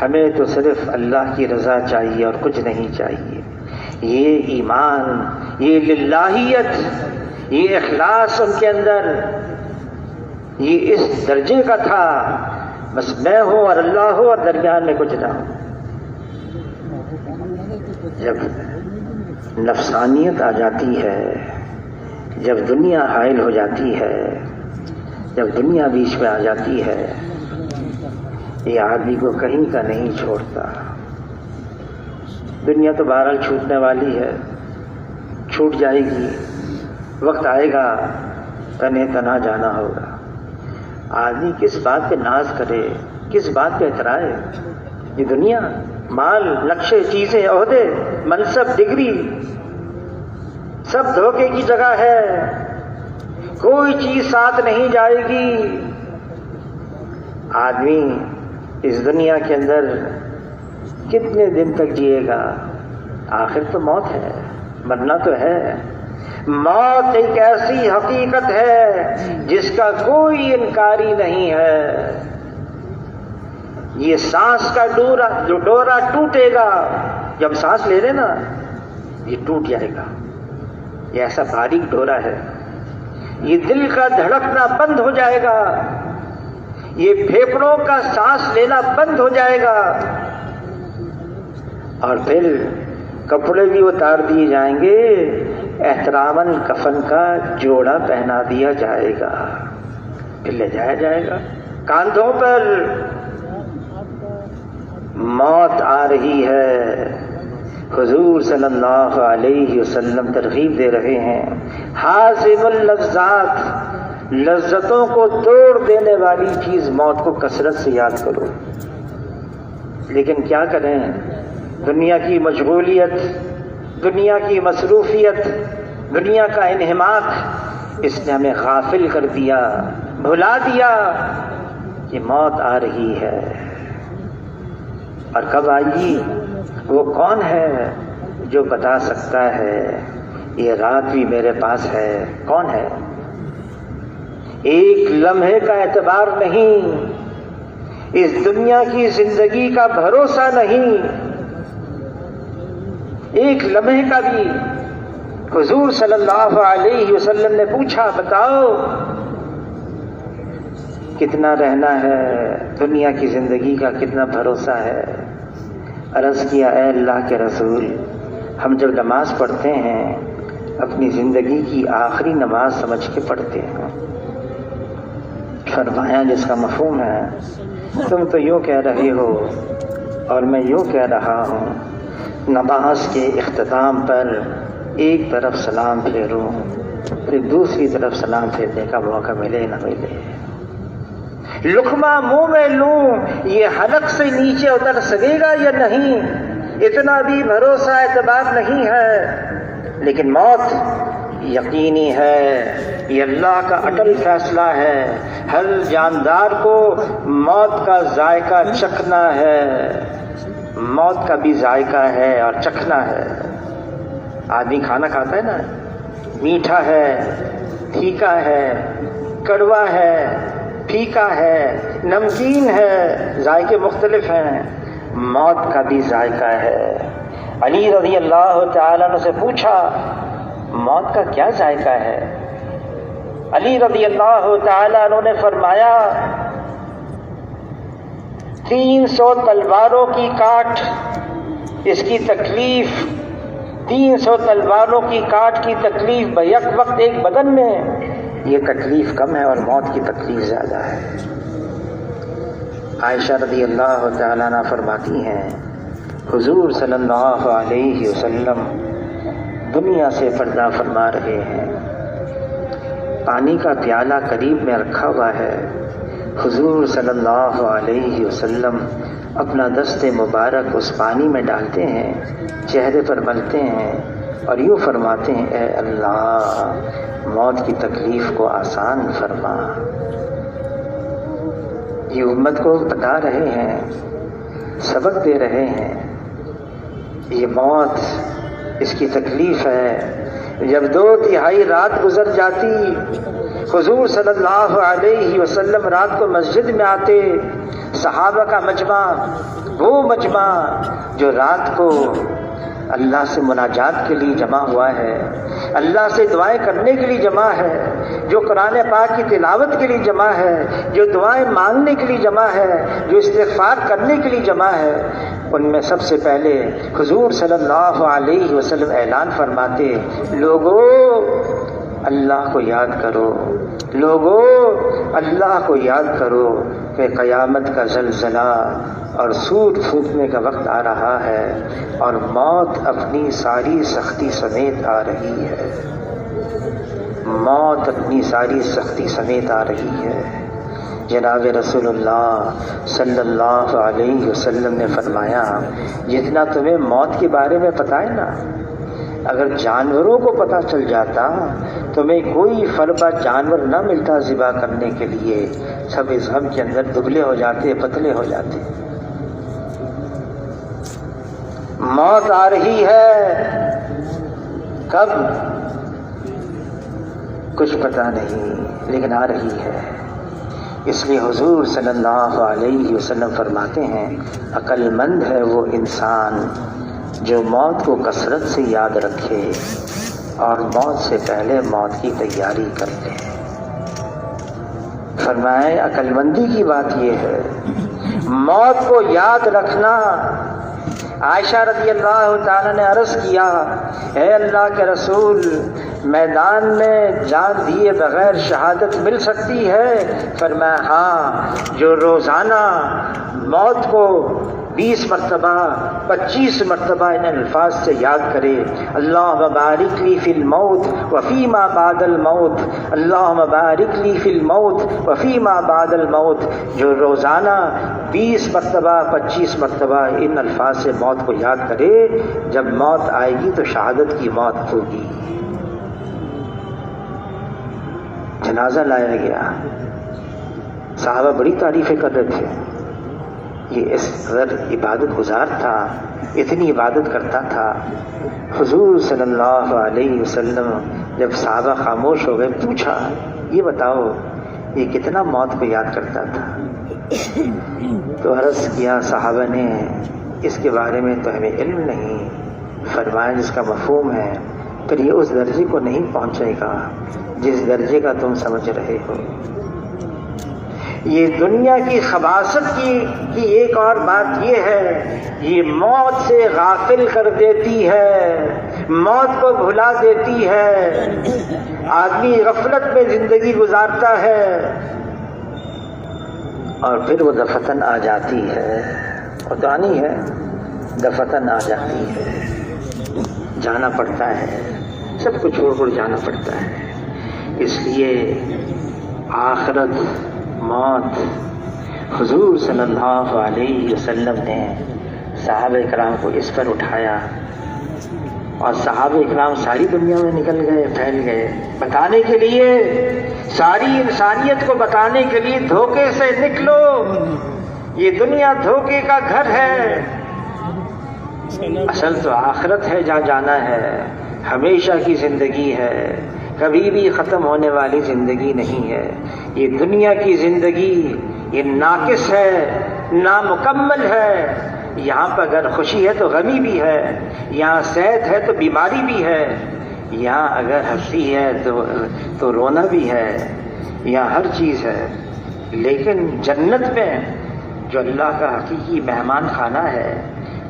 ہمیں تو صرف اللہ کی رضا چاہیے اور کچھ نہیں چاہیے۔ یہ ایمان، یہ للہیت، یہ اخلاص ان کے اندر یہ اس درجے کا تھا، بس میں ہوں اور اللہ ہو اور درمیان میں کچھ نہ ہو۔ جب نفسانیت آ جاتی ہے، جب دنیا حائل ہو جاتی ہے، جب دنیا بیچ میں آ جاتی ہے، یہ آدمی کو کہیں کا نہیں چھوڑتا۔ دنیا تو بہرحال چھوٹنے والی ہے، چھوٹ جائے گی، وقت آئے گا تنہ تنہا جانا ہوگا۔ آدمی کس بات پہ ناز کرے، کس بات پہ اترائے؟ یہ دنیا، مال، نقشے، چیزیں، عہدے، منصب، ڈگری، سب دھوکے کی جگہ ہے، کوئی چیز ساتھ نہیں جائے گی۔ آدمی اس دنیا کے اندر کتنے دن تک جیے گا؟ آخر تو موت ہے، مرنا تو ہے۔ موت ایک ایسی حقیقت ہے جس کا کوئی انکاری نہیں ہے۔ یہ سانس کا ڈورا ٹوٹے گا، جب سانس لے رہے نا یہ ٹوٹ جائے گا، یہ ایسا باریک ڈورا ہے۔ یہ دل کا دھڑکنا بند ہو جائے گا، یہ پھیپھڑوں کا سانس لینا بند ہو جائے گا، اور پھر کپڑے بھی اتار دیے جائیں گے، احتراماً کفن کا جوڑا پہنا دیا جائے گا، پھر لے جایا جائے گا کاندھوں پر۔ موت آ رہی ہے، حضور صلی اللہ علیہ وسلم ترغیب دے رہے ہیں، حازم اللذات، لذتوں کو توڑ دینے والی چیز موت کو کثرت سے یاد کرو۔ لیکن کیا کریں، دنیا کی مشغولیت، دنیا کی مصروفیت، دنیا کا انہماک اس نے ہمیں غافل کر دیا، بھلا دیا کہ موت آ رہی ہے۔ اور کب آئے گی؟ وہ کون ہے جو بتا سکتا ہے؟ یہ رات بھی میرے پاس ہے، کون ہے؟ ایک لمحے کا اعتبار نہیں، اس دنیا کی زندگی کا بھروسہ نہیں، ایک لمحے کا بھی۔ حضور صلی اللہ علیہ وسلم نے پوچھا، بتاؤ کتنا رہنا ہے، دنیا کی زندگی کا کتنا بھروسہ ہے؟ عرض کیا، اے اللہ کے رسول، ہم جب نماز پڑھتے ہیں اپنی زندگی کی آخری نماز سمجھ کے پڑھتے ہیں۔ فرمایا، جس کا مفہوم ہے تم تو یوں کہہ رہے ہو اور میں یوں کہہ رہا ہوں، نماز کے اختتام پر ایک طرف سلام پھیروں پھر دوسری طرف سلام پھیرنے کا موقع ملے نہ ملے، لقمہ منہ میں لوں یہ حلق سے نیچے اتر سکے گا یا نہیں، اتنا بھی بھروسہ اعتبار نہیں ہے۔ لیکن موت یقینی ہے، یہ اللہ کا اٹل فیصلہ ہے، ہر جاندار کو موت کا ذائقہ چکھنا ہے، موت کا بھی ذائقہ ہے اور چکھنا ہے۔ آدمی کھانا کھاتا ہے نا، میٹھا ہے، پھیکا ہے، کڑوا ہے، پھیکا ہے، نمکین ہے، ذائقے مختلف ہیں۔ موت کا بھی ذائقہ ہے۔ علی رضی اللہ تعالیٰ عنہ سے پوچھا، موت کا کیا ذائقہ ہے؟ علی رضی اللہ تعالیٰ عنہ نے فرمایا، 300 تلواروں کی کاٹ، اس کی تکلیف، 300 تلواروں کی کاٹ کی تکلیف بیک وقت ایک بدن میں، یہ تکلیف کم ہے اور موت کی تکلیف زیادہ ہے۔ عائشہ رضی اللہ تعالیٰ عنہ فرماتی ہیں، حضور صلی اللہ علیہ وسلم دنیا سے پردہ فرما رہے ہیں، پانی کا پیالہ قریب میں رکھا ہوا ہے، حضور صلی اللہ علیہ وسلم اپنا دست مبارک اس پانی میں ڈالتے ہیں، چہرے پر ملتے ہیں اور یوں فرماتے ہیں، اے اللہ موت کی تکلیف کو آسان فرما۔ یہ امت کو بتا رہے ہیں، سبق دے رہے ہیں، یہ موت اس کی تکلیف ہے۔ جب 2/3 رات گزر جاتی، حضور صلی اللہ علیہ وسلم رات کو مسجد میں آتے، صحابہ کا مجمع، وہ مجمع جو رات کو اللہ سے مناجات کے لیے جمع ہوا ہے، اللہ سے دعائیں کرنے کے لیے جمع ہے، جو قرآن پاک کی تلاوت کے لیے جمع ہے، جو دعائیں مانگنے کے لیے جمع ہے، جو استغفار کرنے کے لیے جمع ہے، ان میں سب سے پہلے حضور صلی اللہ علیہ وسلم اعلان فرماتے، لوگو اللہ کو یاد کرو، لوگو اللہ کو یاد کرو کہ قیامت کا زلزلہ اور سور پھونکنے کا وقت آ رہا ہے اور موت اپنی ساری سختی سمیت آ رہی ہے، موت اپنی ساری سختی سمیت آ رہی ہے۔ جناب رسول اللہ صلی اللہ علیہ وسلم نے فرمایا، جتنا تمہیں موت کے بارے میں پتہ ہے نا، اگر جانوروں کو پتہ چل جاتا تمہیں کوئی فربا جانور نہ ملتا ذبح کرنے کے لیے، سب اس غم کے اندر دبلے ہو جاتے، پتلے ہو جاتے۔ موت آ رہی ہے، کب کچھ پتہ نہیں، لیکن آ رہی ہے۔ اس لیے حضور صلی اللہ علیہ وسلم فرماتے ہیں، عقل مند ہے وہ انسان جو موت کو کثرت سے یاد رکھے اور موت سے پہلے موت کی تیاری کر لے۔ فرمائے عقل مندی کی بات یہ ہے، موت کو یاد رکھنا۔ عائشہ رضی اللہ تعالیٰ نے عرض کیا، اے اللہ کے رسول، میدان میں جان دیے بغیر شہادت مل سکتی ہے؟ فرمایا ہاں، جو روزانہ موت کو 20 مرتبہ 25 مرتبہ ان الفاظ سے یاد کرے، اللہم بارک لی فی الموت وفی ما بعد الموت، اللہم بارک لی فی الموت وفی ما بعد الموت، جو روزانہ 20 مرتبہ 25 مرتبہ ان الفاظ سے موت کو یاد کرے، جب موت آئے گی تو شہادت کی موت ہوگی۔ جنازہ لایا گیا، صحابہ بڑی تعریفیں کر رہے تھے، یہ اس قدر عبادت گزار تھا، اتنی عبادت کرتا تھا۔ حضور صلی اللہ علیہ وسلم جب صحابہ خاموش ہو گئے، پوچھا یہ بتاؤ یہ کتنا موت کو یاد کرتا تھا؟ تو عرض کیا صحابہ نے اس کے بارے میں تو ہمیں علم نہیں، فرمایا جس کا مفہوم ہے پھر یہ اس درجے کو نہیں پہنچے گا جس درجے کا تم سمجھ رہے ہو۔ یہ دنیا کی خباثت کی ایک اور بات یہ ہے، یہ موت سے غافل کر دیتی ہے، موت کو بھلا دیتی ہے۔ آدمی غفلت میں زندگی گزارتا ہے اور پھر وہ دفتن آ جاتی ہے، وہ تو آنی ہے، دفتن آ جاتی ہے، جانا پڑتا ہے، سب کو چھوڑ کر جانا پڑتا ہے۔ اس لیے آخرت، موت، حضور صلی اللہ علیہ وسلم نے صحابہ اکرام کو اس پر اٹھایا، اور صحابہ اکرام ساری دنیا میں نکل گئے، پھیل گئے، بتانے کے لیے، ساری انسانیت کو بتانے کے لیے دھوکے سے نکلو، یہ دنیا دھوکے کا گھر ہے، اصل تو آخرت ہے جہاں جانا ہے، ہمیشہ کی زندگی ہے، کبھی بھی ختم ہونے والی زندگی نہیں ہے۔ یہ دنیا کی زندگی یہ ناقص ہے، نامکمل ہے، یہاں پر اگر خوشی ہے تو غمی بھی ہے، یہاں صحت ہے تو بیماری بھی ہے، یہاں اگر ہنسی ہے تو رونا بھی ہے، یہاں ہر چیز ہے۔ لیکن جنت میں جو اللہ کا حقیقی مہمان خانہ ہے،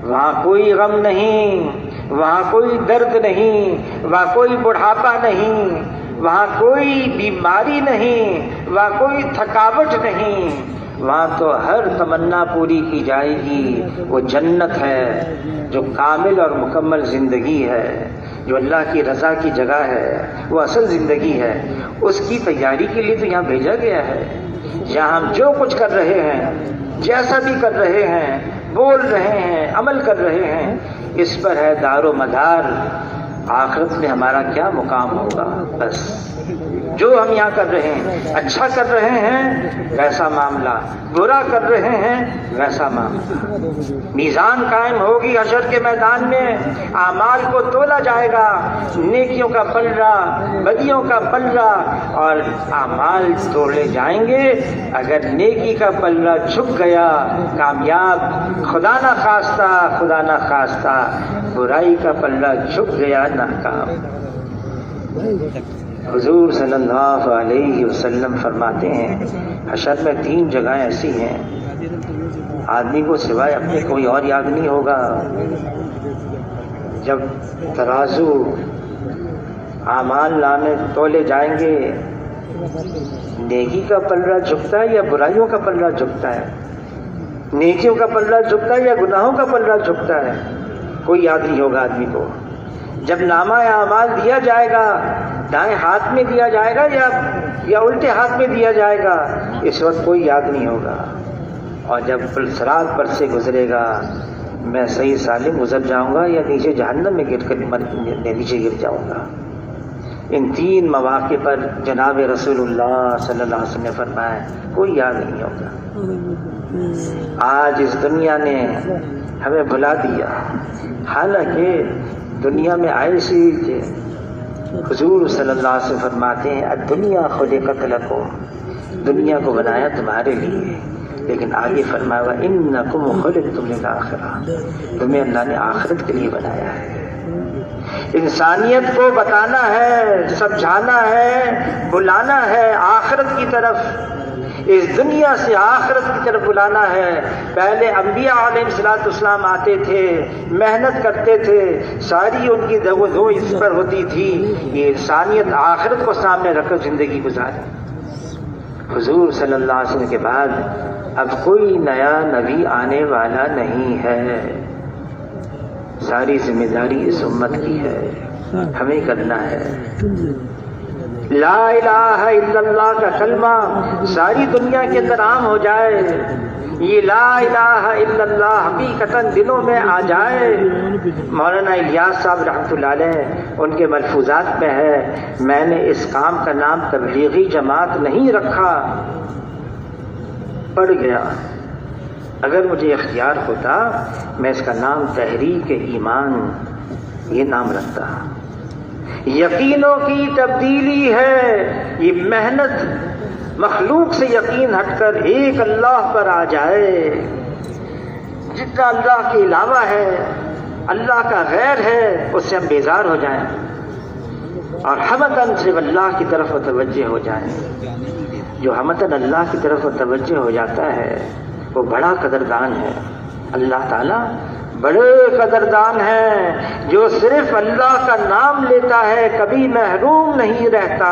وہاں کوئی غم نہیں، وہاں کوئی درد نہیں، وہاں کوئی بڑھاپا نہیں، وہاں کوئی بیماری نہیں، وہاں کوئی تھکاوٹ نہیں، وہاں تو ہر تمنا پوری کی جائے گی۔ وہ جنت ہے جو کامل اور مکمل زندگی ہے، جو اللہ کی رضا کی جگہ ہے، وہ اصل زندگی ہے۔ اس کی تیاری کے لیے تو یہاں بھیجا گیا ہے۔ یہاں ہم جو کچھ کر رہے ہیں، جیسا بھی کر رہے ہیں، بول رہے ہیں، عمل کر رہے ہیں، اس پر ہے دار و مدار آخرت میں ہمارا کیا مقام ہوگا۔ بس جو ہم یہاں کر رہے ہیں، اچھا کر رہے ہیں ویسا معاملہ، برا کر رہے ہیں ویسا معاملہ۔ میزان قائم ہوگی حشر کے میدان میں، اعمال کو تولا جائے گا، نیکیوں کا پلڑا، بدیوں کا پلڑا، اور اعمال تولے جائیں گے۔ اگر نیکی کا پلڑا جھک گیا کامیاب، خدا نہ خواستہ برائی کا پلڑا جھک گیا ناکام۔ حضور صلی اللہ علیہ وسلم فرماتے ہیں حشر میں 3 جگہیں ایسی ہیں آدمی کو سوائے اپنے کوئی اور یاد نہیں ہوگا۔ جب ترازو اعمال نامے تولے جائیں گے، نیکی کا پلڑا جھکتا ہے یا برائیوں کا پلڑا جھکتا ہے؟ نیکیوں کا پلڑا جھکتا ہے یا گناہوں کا پلڑا جھکتا ہے؟ کوئی یاد نہیں ہوگا آدمی کو۔ جب نامہ اعمال دیا جائے گا، دائیں ہاتھ میں دیا جائے گا یا الٹے ہاتھ میں دیا جائے گا، اس وقت کوئی یاد نہیں ہوگا۔ اور جب صراط پر سے گزرے گا، میں صحیح سالم گزر جاؤں گا یا نیچے جہنم میں گر کر نیچے گر جاؤں گا۔ ان 3 مواقع پر جناب رسول اللہ صلی اللہ علیہ وسلم نے فرمایا کوئی یاد نہیں ہوگا۔ آج اس دنیا نے ہمیں بھلا دیا، حالانکہ دنیا میں آئے سی کہ حضور صلی اللہ علیہ وسلم فرماتے ہیں الدنیا خلقت لکم، دنیا کو بنایا تمہارے لیے، لیکن آگے فرمایا وَإِنَّكُمْ خُلِقْتُمْ لِلْآخِرَةِ، تمہیں اللہ نے آخرت کے لیے بنایا ہے۔ انسانیت کو بتانا ہے، سمجھانا ہے، بلانا ہے آخرت کی طرف، اس دنیا سے آخرت کی طرف بلانا ہے۔ پہلے انبیاء علیہ السلام آتے تھے، محنت کرتے تھے، ساری ان کی دو اس پر ہوتی تھی، یہ انسانیت آخرت کو سامنے رکھ کر زندگی گزاری۔ حضور صلی اللہ علیہ وسلم کے بعد اب کوئی نیا نبی آنے والا نہیں ہے، ساری ذمہ داری اس امت کی ہے، ہمیں کرنا ہے۔ لا الہ الا اللہ کا کلمہ ساری دنیا کے اندر عام ہو جائے، یہ لا الہ الا اللہ حقیقتاً دلوں میں آ جائے۔ مولانا الیاس صاحب رحمۃ اللہ علیہ ان کے ملفوظات میں ہے، میں نے اس کام کا نام تبلیغی جماعت نہیں رکھا، پڑ گیا، اگر مجھے اختیار ہوتا میں اس کا نام تحریک ایمان یہ نام رکھتا۔ یقینوں کی تبدیلی ہے یہ محنت، مخلوق سے یقین ہٹ کر ایک اللہ پر آ جائے، جتنا اللہ کے علاوہ ہے، اللہ کا غیر ہے، اس سے ہم بیزار ہو جائیں اور ہمتاً صرف اللہ کی طرف متوجہ ہو جائیں۔ جو ہمتاً اللہ کی طرف متوجہ ہو جاتا ہے وہ بڑا قدردان ہے۔ اللہ تعالیٰ بڑے قدردان ہیں، جو صرف اللہ کا نام لیتا ہے کبھی محروم نہیں رہتا،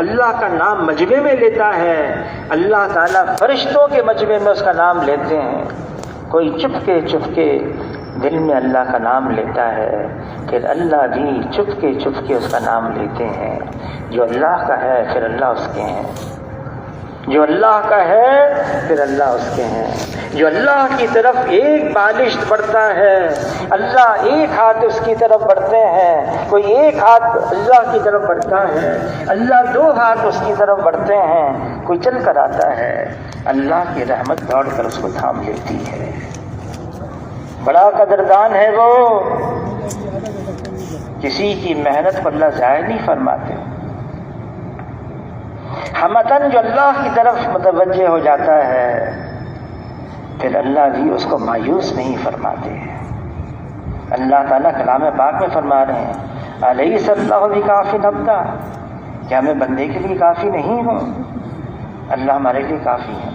اللہ کا نام مجمع میں لیتا ہے، اللہ تعالیٰ فرشتوں کے مجمع میں اس کا نام لیتے ہیں۔ کوئی چپکے چپکے دل میں اللہ کا نام لیتا ہے، پھر اللہ بھی چپکے چپکے اس کا نام لیتے ہیں۔ جو اللہ کا ہے پھر اللہ اس کے ہیں، جو اللہ کا ہے پھر اللہ اس کے ہیں۔ جو اللہ کی طرف ایک بالش بڑھتا ہے، اللہ ایک ہاتھ اس کی طرف بڑھتے ہیں، کوئی ایک ہاتھ اللہ کی طرف بڑھتا ہے، اللہ دو ہاتھ اس کی طرف بڑھتے ہیں، کوئی چل کر آتا ہے، اللہ کی رحمت دوڑ کر اس کو تھام لیتی ہے۔ بڑا قدردان ہے وہ، کسی کی محنت کو اللہ ضائع نہیں فرماتے۔ ہمتاً جو اللہ کی طرف متوجہ ہو جاتا ہے پھر اللہ بھی اس کو مایوس نہیں فرماتے۔ اللہ تعالیٰ کلام پاک میں فرما رہے ہیں، الیس اللہ بکاف عبدہ، کیا میں بندے کے لیے کافی نہیں ہوں؟ اللہ ہمارے لیے کافی ہے،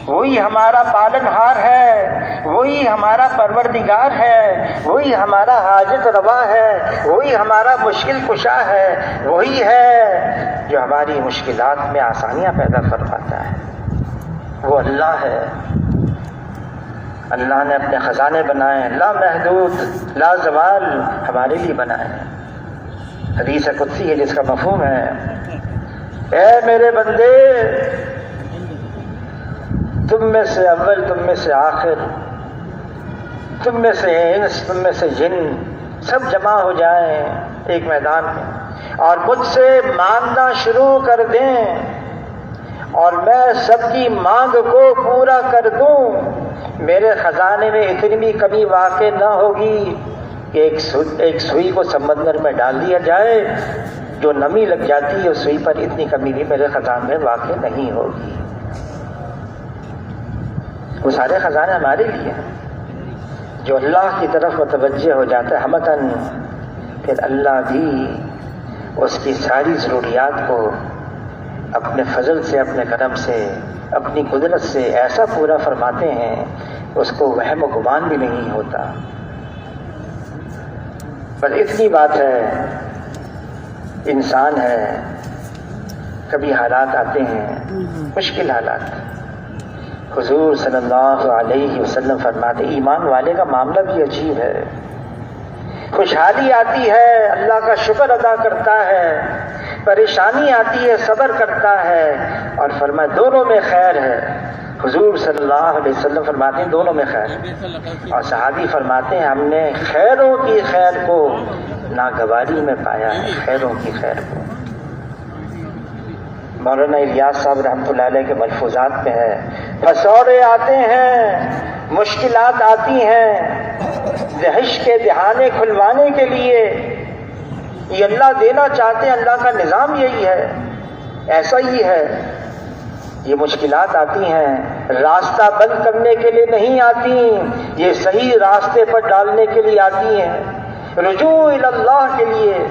وہی ہمارا پالن ہار ہے، وہی ہمارا پروردگار ہے، وہی ہمارا حاجت روا ہے، وہی ہمارا مشکل کشا ہے، وہی ہے جو ہماری مشکلات میں آسانیاں پیدا فرماتا ہے، وہ اللہ ہے۔ اللہ نے اپنے خزانے بنائے، لا محدود لا زوال، ہمارے لیے بنائے۔ حدیث قدسی ہے جس کا مفہوم ہے، اے میرے بندے، تم میں سے اول، تم میں سے آخر، تم میں سے انس، تم میں سے جن، سب جمع ہو جائیں ایک میدان میں اور مجھ سے مانگنا شروع کر دیں اور میں سب کی مانگ کو پورا کر دوں، میرے خزانے میں اتنی بھی کمی واقع نہ ہوگی کہ ایک سوئی کو سمندر میں ڈال دیا جائے، جو نمی لگ جاتی ہے اس سوئی پر اتنی کمی بھی میرے خزانے میں واقع نہیں ہوگی۔ وہ سارے خزانے ہمارے لیے ہیں۔ جو اللہ کی طرف متوجہ ہو جاتا ہے ہمتاً، پھر اللہ بھی اس کی ساری ضروریات کو اپنے فضل سے، اپنے کرم سے، اپنی قدرت سے ایسا پورا فرماتے ہیں اس کو وہم و گمان بھی نہیں ہوتا۔ پر اتنی بات ہے، انسان ہے، کبھی حالات آتے ہیں مشکل حالات، حضور صلی اللہ علیہ وسلم فرماتے ایمان والے کا معاملہ بھی عجیب ہے، خوشحالی آتی ہے اللہ کا شکر ادا کرتا ہے، پریشانی آتی ہے صبر کرتا ہے، اور فرمایا دونوں میں خیر ہے۔ حضور صلی اللہ علیہ وسلم فرماتے ہیں دونوں میں خیر ہے، اور صحابی فرماتے ہیں ہم نے خیروں کی خیر کو ناگواری میں پایا ہے، خیروں کی خیر کو۔ مولانا الیاس صاحب رحمۃ اللہ علیہ کے ملفوظات میں ہے، پھسوڑے آتے ہیں، مشکلات آتی ہیں، دہش کے دہانے کھلوانے کے لیے یہ اللہ دینا چاہتے ہیں، اللہ کا نظام یہی ہے، ایسا ہی ہے۔ یہ مشکلات آتی ہیں راستہ بند کرنے کے لیے نہیں آتی، یہ صحیح راستے پر ڈالنے کے لیے آتی ہیں، رجوع الی اللہ کے لیے۔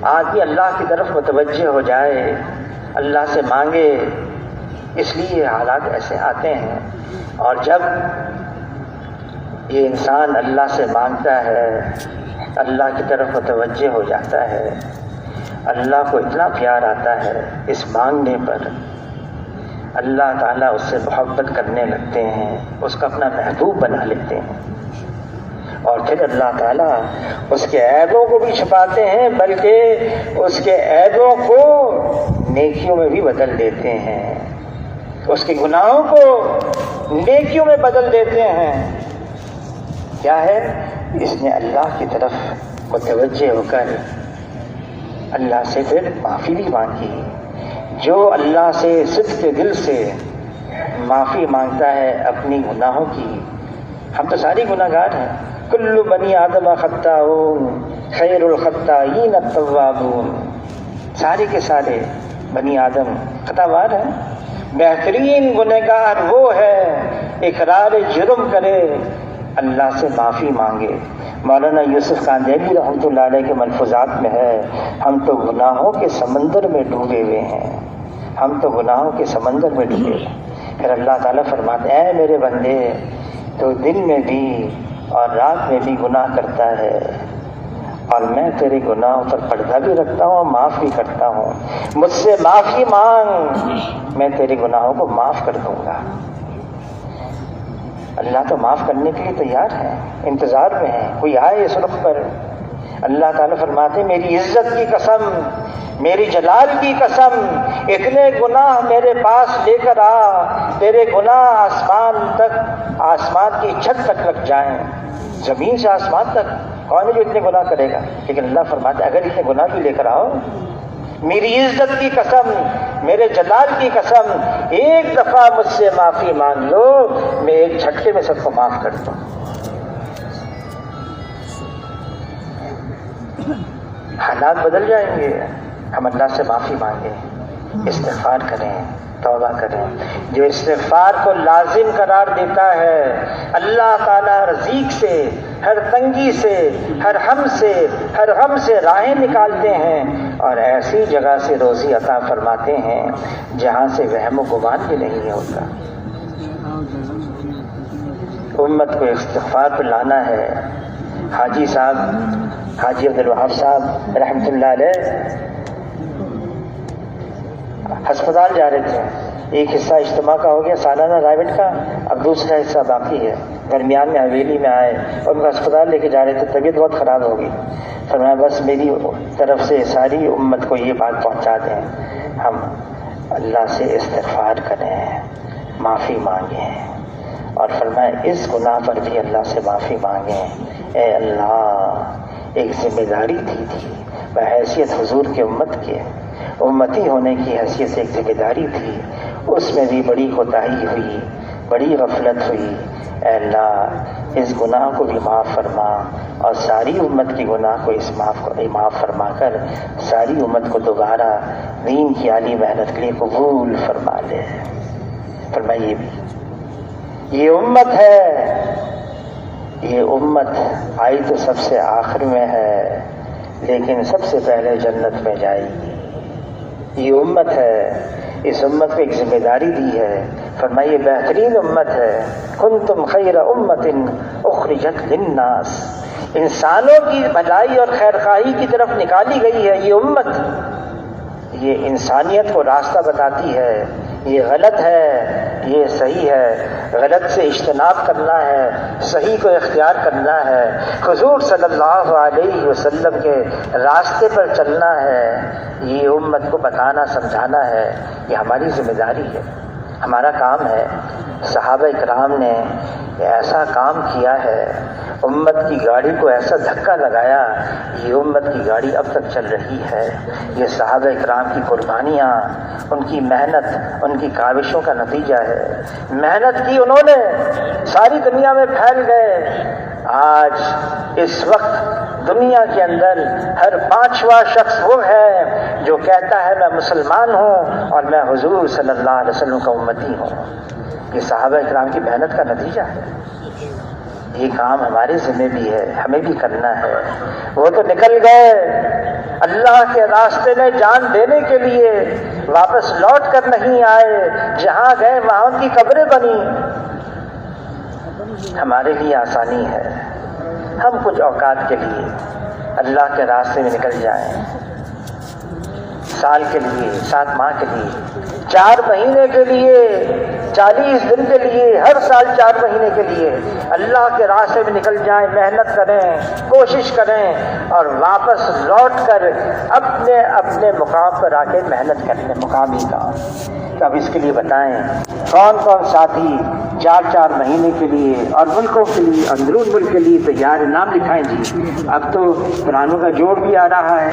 آدمی اللہ کی طرف متوجہ ہو جائے، اللہ سے مانگے، اس لیے حالات ایسے آتے ہیں۔ اور جب یہ انسان اللہ سے مانگتا ہے، اللہ کی طرف متوجہ ہو جاتا ہے، اللہ کو اتنا پیار آتا ہے اس مانگنے پر، اللہ تعالیٰ اس سے محبت کرنے لگتے ہیں، اس کو اپنا محبوب بنا لیتے ہیں، اور پھر اللہ تعالیٰ اس کے عیبوں کو بھی چھپاتے ہیں، بلکہ اس کے عیبوں کو نیکیوں میں بھی بدل دیتے ہیں، اس کے گناہوں کو نیکیوں میں بدل دیتے ہیں۔ کیا ہے؟ اس نے اللہ کی طرف متوجہ ہو کر اللہ سے پھر معافی بھی مانگی۔ جو اللہ سے صدق کے دل سے معافی مانگتا ہے اپنی گناہوں کی، ہم تو ساری گناہ گار ہیں، کل بنی آدم خطاؤون خیر الخطائین التوابون، سارے کے سارے بنی آدم خطا وار ہیں، بہترین گنہگار وہ ہے اقرار جرم کرے، اللہ سے معافی مانگے۔ مولانا یوسف قاندیلی رحمۃ اللہ علیہ کے ملفوظات میں ہے، ہم تو گناہوں کے سمندر میں ڈوبے ہوئے ہیں، ہم تو گناہوں کے سمندر میں ڈوبے ہوئے ہیں۔ پھر اللہ تعالیٰ فرماتے ہیں، اے میرے بندے تو دن میں بھی اور رات میں بھی گناہ کرتا ہے، اور میں تیرے گناہوں پر پردہ بھی رکھتا ہوں اور معاف بھی کرتا ہوں، مجھ سے معافی مانگ، میں تیرے گناہوں کو معاف کر دوں گا۔ اللہ تو معاف کرنے کے لیے تیار ہے، انتظار میں ہے، کوئی آئے اس رخ پر۔ اللہ تعالیٰ فرماتے ہیں، میری عزت کی قسم، میری جلال کی قسم، اتنے گناہ میرے پاس لے کر آ، تیرے گناہ آسمان تک، آسمان کی چھت تک لگ جائیں، زمین سے آسمان تک۔ کون ہے جو اتنے گناہ کرے گا؟ لیکن اللہ فرماتے ہیں اگر اتنے گناہ بھی لے کر آؤ، میری عزت کی قسم، میرے جلال کی قسم، ایک دفعہ مجھ سے معافی مانگ لو، میں ایک جھٹکے میں سب کو معاف کر دوں۔ حالات بدل جائیں گے، ہم اللہ سے معافی مانگیں، استغفار کریں، توبہ کریں۔ جو استغفار کو لازم قرار دیتا ہے، اللہ تعالیٰ رزق سے، ہر تنگی سے، ہر غم سے راہیں نکالتے ہیں، اور ایسی جگہ سے روزی عطا فرماتے ہیں جہاں سے وہم و گمان بھی نہیں ہوتا۔ امت کو استغفار پر لانا ہے۔ حاجی صاحب، حاجی عبدالوہاب صاحب رحمۃ اللہ علیہ ہسپتال جا رہے تھے، ایک حصہ اجتماع کا ہو گیا سالانہ رائبٹ کا، اب دوسرا حصہ باقی ہے، درمیان میں حویلی میں آئے اور ان کو ہسپتال لے کے جا رہے تھے، طبیعت بہت خراب ہو گئی۔ فرمایا بس میری طرف سے ساری امت کو یہ بات پہنچا دیں، ہم اللہ سے استغفار کریں، معافی مانگیں، اور فرمایا اس گناہ پر بھی اللہ سے معافی مانگیں۔ اے اللہ، ایک ذمہ داری تھی بحیثیت حضور کے امت کے، امتی ہونے کی حیثیت سے ایک ذمہ داری تھی، اس میں بھی بڑی کوتاہی ہوئی، بڑی غفلت ہوئی۔ اے اللہ، اس گناہ کو بھی معاف فرما، اور ساری امت کی گناہ کو معاف فرما کر ساری امت کو دوبارہ دین کی عالی محنت کے لیے قبول فرما لے۔ فرمائیے بھی یہ امت ہے، یہ امت آئی تو سب سے آخر میں ہے، لیکن سب سے پہلے جنت میں جائے گی۔ یہ امت ہے، اس امت کو ایک ذمہ داری دی ہے۔ فرمائیے بہترین امت ہے، کنتم خیر امت اخرجت للناس، انسانوں کی بھلائی اور خیرخواہی کی طرف نکالی گئی ہے یہ امت، یہ انسانیت کو راستہ بتاتی ہے، یہ غلط ہے، یہ صحیح ہے، غلط سے اجتناب کرنا ہے، صحیح کو اختیار کرنا ہے، حضور صلی اللہ علیہ وسلم کے راستے پر چلنا ہے، یہ امت کو بتانا سمجھانا ہے، یہ ہماری ذمہ داری ہے، ہمارا کام ہے۔ صحابہ کرام نے ایسا کام کیا ہے، امت کی گاڑی کو ایسا دھکا لگایا، یہ امت کی گاڑی اب تک چل رہی ہے۔ یہ صحابہ کرام کی قربانیاں، ان کی محنت، ان کی کاوشوں کا نتیجہ ہے۔ محنت کی انہوں نے، ساری دنیا میں پھیل گئے۔ آج اس وقت دنیا کے اندر ہر 5واں شخص وہ ہے جو کہتا ہے میں مسلمان ہوں اور میں حضور صلی اللہ علیہ وسلم کا امتی ہوں۔ یہ صحابہ کرام کی محنت کا نتیجہ ہے۔ یہ کام ہمارے ذمہ بھی ہے، ہمیں بھی کرنا ہے۔ وہ تو نکل گئے اللہ کے راستے میں جان دینے کے لیے، واپس لوٹ کر نہیں آئے، جہاں گئے وہاں ان کی قبریں بنی۔ ہمارے لیے آسانی ہے، ہم کچھ اوقات کے لیے اللہ کے راستے میں نکل جائیں، سال کے لیے، 7 ماہ کے لیے، 4 مہینے کے لیے، 40 دن کے لیے، ہر سال 4 مہینے کے لیے اللہ کے راستے میں نکل جائیں، محنت کریں، کوشش کریں اور واپس لوٹ کر اپنے اپنے مقام پر آ کے محنت کریں مقامی کام۔ تو اب اس کے لیے بتائیں کون کون ساتھی 4 مہینے کے لیے اور ملکوں کے لیے، اندرون ملک کے لیے تیار، نام لکھائیں جی۔ اب تو قرآنوں کا جوڑ بھی آ رہا ہے۔